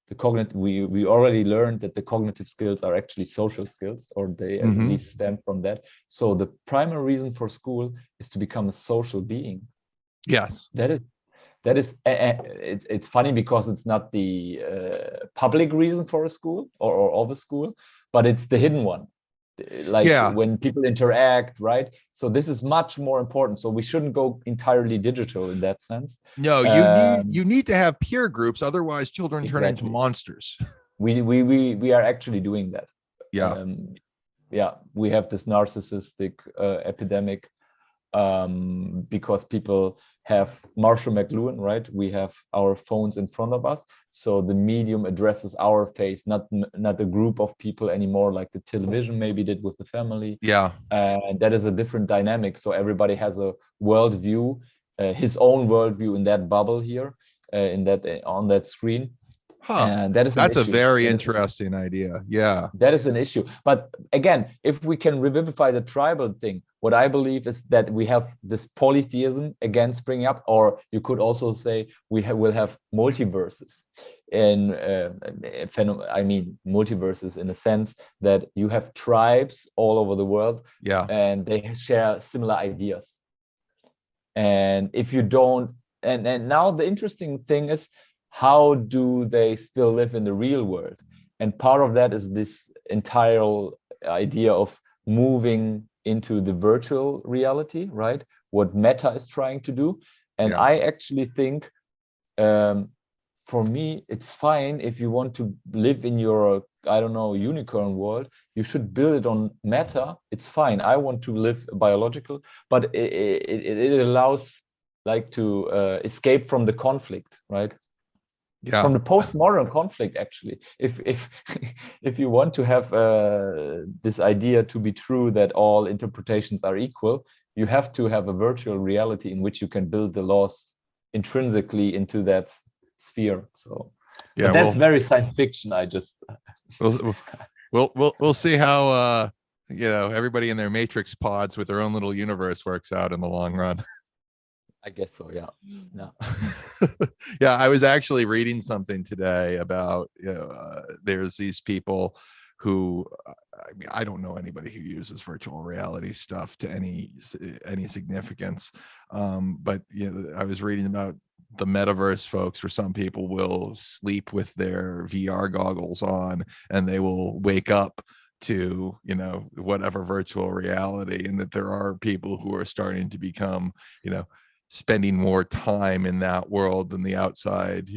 the cognitive, we already learned that the cognitive skills are actually social skills, or they at least stem from that. So the primary reason for school is to become a social being. Yes, that is it's funny because it's not the public reason for a school or of a school, but it's the hidden one, like when people interact, right? So this is much more important. So we shouldn't go entirely digital in that sense. No, you need to have peer groups, otherwise children turn into monsters. We are actually doing that. We have this narcissistic epidemic, because people have Marshall McLuhan, right? We have our phones in front of us, so the medium addresses our face, not a group of people anymore, like the television maybe did with the family. And that is a different dynamic. So everybody has a worldview, his own worldview in that bubble here. in that on that screen. Huh. And that is an That's a issue. very interesting idea. Yeah. That is an issue. But again, if we can revivify the tribal thing, what I believe is that we have this polytheism again springing up, or you could also say will have multiverses. And I mean multiverses in a sense that you have tribes all over the world, Yeah. and they share similar ideas. And if you don't, and now the interesting thing is, how do they still live in the real world? And part of that is this entire idea of moving into the virtual reality, right? What Meta is trying to do. And Yeah. I actually think, for me, it's fine if you want to live in your, I don't know, unicorn world. You should build it on Meta. It's fine. I want to live biological, but it allows like to escape from the conflict, right? Yeah. From the postmodern conflict, actually. If if you want to have this idea to be true that all interpretations are equal, you have to have a virtual reality in which you can build the laws intrinsically into that sphere. So Yeah, but that's very science fiction. I just we'll see how everybody in their matrix pods with their own little universe works out in the long run. I guess so. Yeah. Yeah, I was actually reading something today about there's these people who I mean, I don't know anybody who uses virtual reality stuff to any significance, but I was reading about the metaverse folks, where some people will sleep with their VR goggles on and they will wake up to whatever virtual reality, and that there are people who are starting to become spending more time in that world than the outside,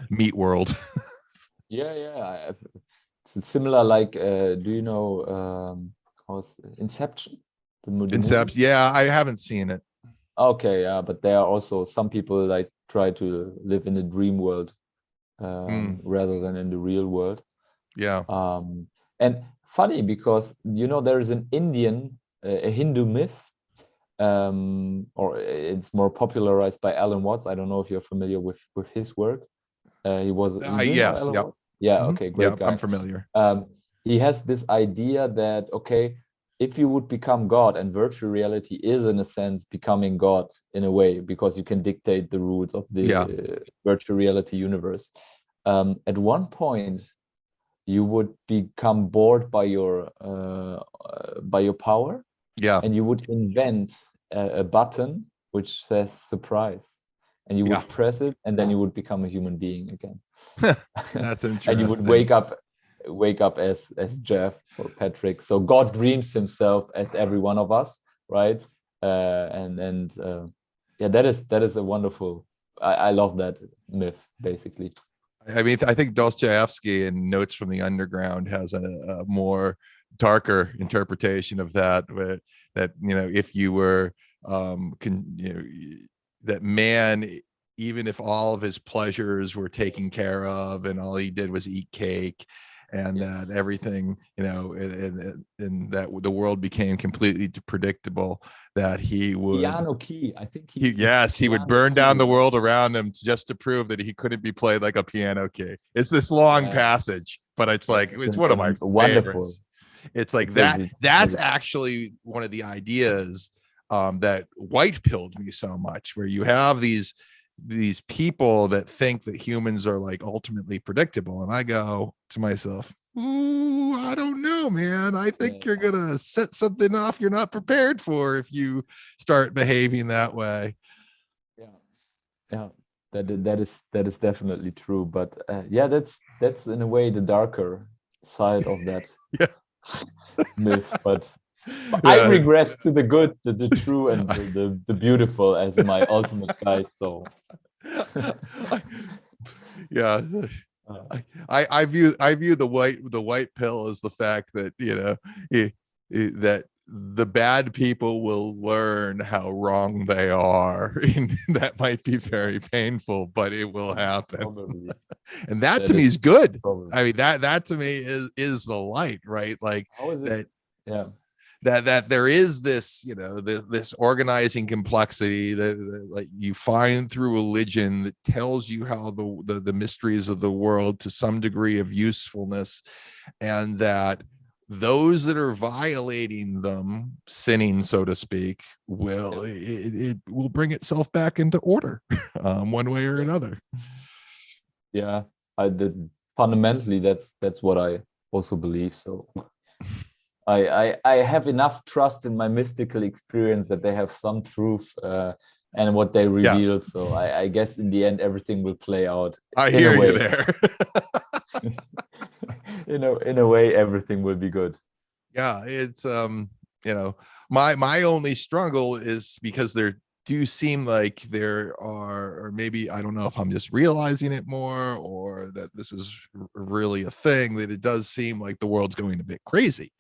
meat world. Yeah. It's similar, like, do you know Inception? Inception. Yeah, I haven't seen it. Okay, yeah, but there are also some people like try to live in a dream world rather than in the real world. Yeah. And funny because there is an Indian, a Hindu myth, or it's more popularized by Alan Watts. I don't know if you're familiar with his work. He was yes, Alan yep. Watts? Yeah, okay, great guy. I'm familiar. He has this idea that, okay, if you would become God, and virtual reality is in a sense becoming God in a way, because you can dictate the rules of the virtual reality universe. At one point, you would become bored by your power. Yeah. And you would invent a button which says surprise, and you would press it, and then you would become a human being again. That's interesting. And you would wake up as Jeff or Patrick. So God dreams himself as every one of us, right? Yeah, that is a wonderful. I love that myth, basically. I mean, I think Dostoevsky in Notes from the Underground has a more darker interpretation of that, that if you were that man, even if all of his pleasures were taken care of and all he did was eat cake, and that everything, and that the world became completely predictable, that he would piano key. I think he would burn down the world around him just to prove that he couldn't be played like a piano key. It's this long passage, but it's like it's one of my favorites. It's like that's actually one of the ideas that white pilled me so much, where you have these people that think that humans are like ultimately predictable, and I go to myself, ooh, I don't know, man. I think you're gonna set something off you're not prepared for if you start behaving that way. Yeah, that is definitely true. But that's in a way the darker side of that myth. But I regress to the good, the true, and the beautiful as my ultimate guide. So yeah. I view the white pill as the fact that that the bad people will learn how wrong they are, and that might be very painful, but it will happen. Probably. And that to me is good. Probably. I mean, that to me is the light, right? Like that. Yeah. that there is this, you know, this organizing complexity that like you find through religion that tells you how the mysteries of the world to some degree of usefulness, and that those that are violating them, sinning, so to speak, will it will bring itself back into order, one way or another. Yeah, fundamentally that's what I also believe. So I have enough trust in my mystical experience that they have some truth, and what they revealed. Yeah. So I guess in the end everything will play out. I hear you there. In a way, everything will be good. Yeah, it's you know, my only struggle is because there do seem like there are, or maybe I don't know if I'm just realizing it more, or that this is really a thing, that it does seem like the world's going a bit crazy,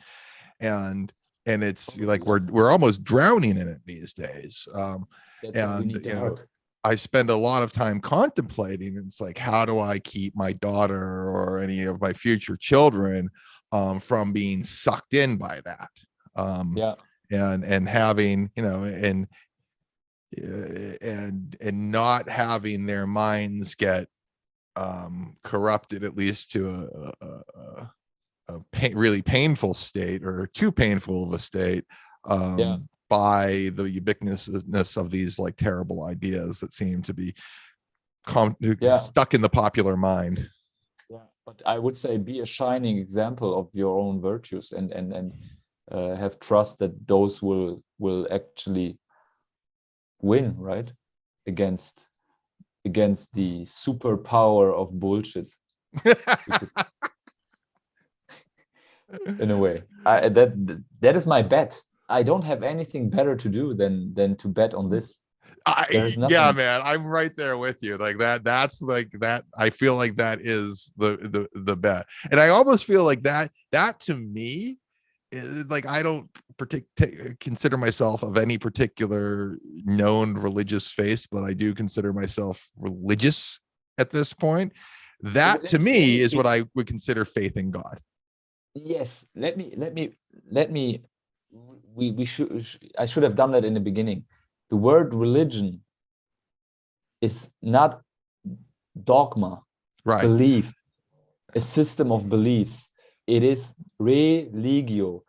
and it's like we're almost drowning in it these days. And you know, I spend a lot of time contemplating, and it's like, how do I keep my daughter or any of my future children from being sucked in by that? And having, you know, and not having their minds get corrupted, at least to a really painful state, or too painful of a state, by the ubiquitousness of these like terrible ideas that seem to be stuck in the popular mind. Yeah, but I would say be a shining example of your own virtues, and have trust that those will actually win, right, against the superpower of bullshit. In a way, that is my bet. I don't have anything better to do than to bet on this. Yeah, man, I'm right there with you. Like that's like that. I feel like that is the bet, and I almost feel like that to me is like, I don't consider myself of any particular known religious faith, but I do consider myself religious at this point. That to me is what I would consider faith in God. Yes, I should have done that in the beginning. The word religion is not dogma, right? Belief, a system of beliefs. It is religio,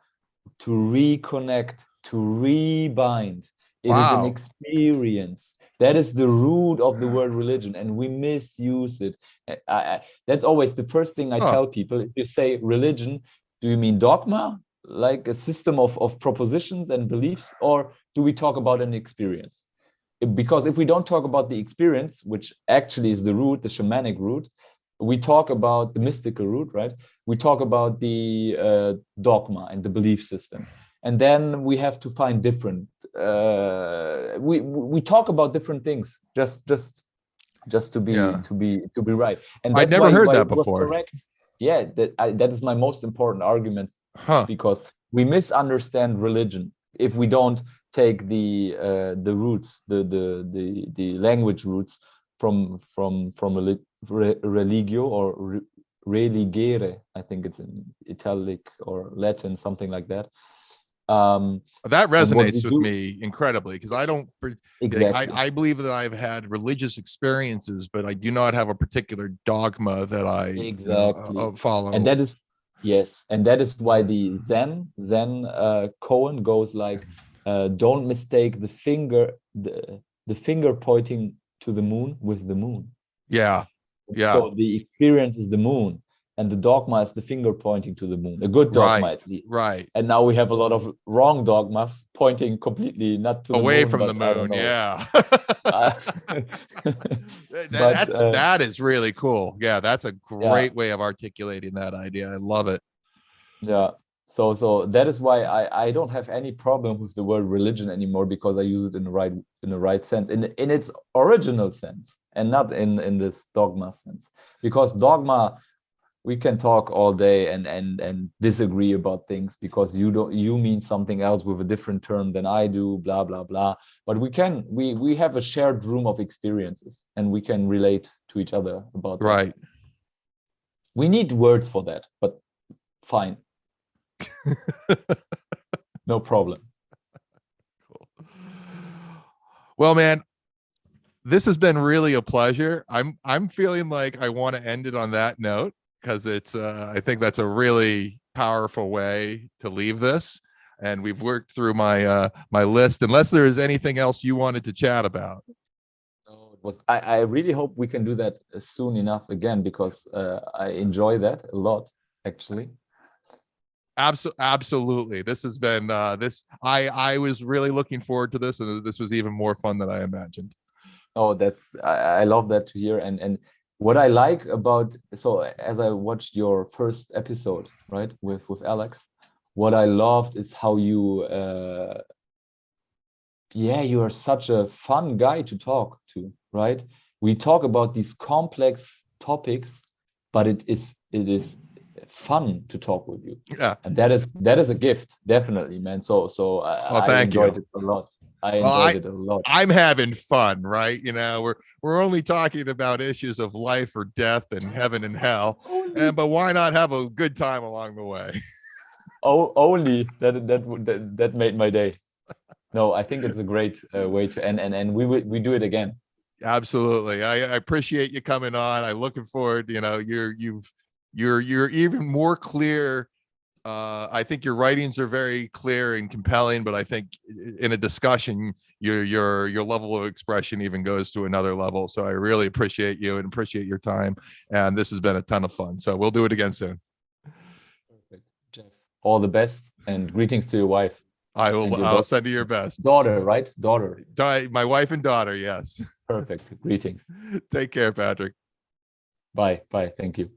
to reconnect, to rebind. It is an experience. That is the root of the word religion, and we misuse it. That's always the first thing I tell people. If you say religion, do you mean dogma, like a system of propositions and beliefs, or do we talk about an experience? Because if we don't talk about the experience, which actually is the root, the shamanic root, we talk about the mystical root, right? We talk about the dogma and the belief system, and then we have to find different. We talk about different things just to be right. And I'd never heard that before. Correct. Yeah, that is my most important argument, because we misunderstand religion if we don't take the roots, the language roots from religio or religere. I think it's in Italic or Latin, something like that. That resonates with me incredibly, because I don't like, I believe that I've had religious experiences, but I do not have a particular dogma that I follow. And that is and that is why the Zen koan goes like, don't mistake the finger pointing to the moon with the moon. So the experience is the moon, and the dogma is the finger pointing to the moon. A good dogma, at least. Right. And now we have a lot of wrong dogmas pointing completely not to the away moon, from the moon. Yeah. That is really cool. Yeah, that's a great way of articulating that idea. I love it. Yeah. So that is why I don't have any problem with the word religion anymore, because I use it in the right sense, in its original sense, and not in this dogma sense. Because dogma, we can talk all day and disagree about things, because you mean something else with a different term than I do, blah blah blah. But we have a shared room of experiences, and we can relate to each other about that. We need words for that, but fine. No problem. Cool. Well, man, this has been really a pleasure. I'm feeling like I want to end it on that note, because it's I think that's a really powerful way to leave this. And we've worked through my my list, unless there is anything else you wanted to chat about. No, it was. I really hope we can do that soon enough again, because I enjoy that a lot, actually. Absolutely. This has been I was really looking forward to this, and this was even more fun than I imagined. Oh, that's I love that to hear. And what I like about, so as I watched your first episode, right, with Alex, what I loved is how you yeah, you are such a fun guy to talk to, right? We talk about these complex topics, but it is fun to talk with you. Yeah. And that is a gift, definitely, man. So Well, I thank enjoyed you. it a lot. I Well, enjoyed it a lot. I'm having fun, right? You know, we're only talking about issues of life or death and heaven and hell, Only, but why not have a good time along the way? only that made my day. No, I think it's a great way to end, and we do it again. Absolutely. I appreciate you coming on. I'm looking forward. You know, you're even more clear. I think your writings are very clear and compelling, but I think in a discussion, your level of expression even goes to another level. So I really appreciate you and appreciate your time. And this has been a ton of fun. So we'll do it again soon. Perfect, Jeff. All the best, and greetings to your wife and your I'll send you your best. daughter, right? Daughter. My wife and daughter. Yes. Perfect. Greetings. Take care, Patrick. Bye. Bye. Thank you.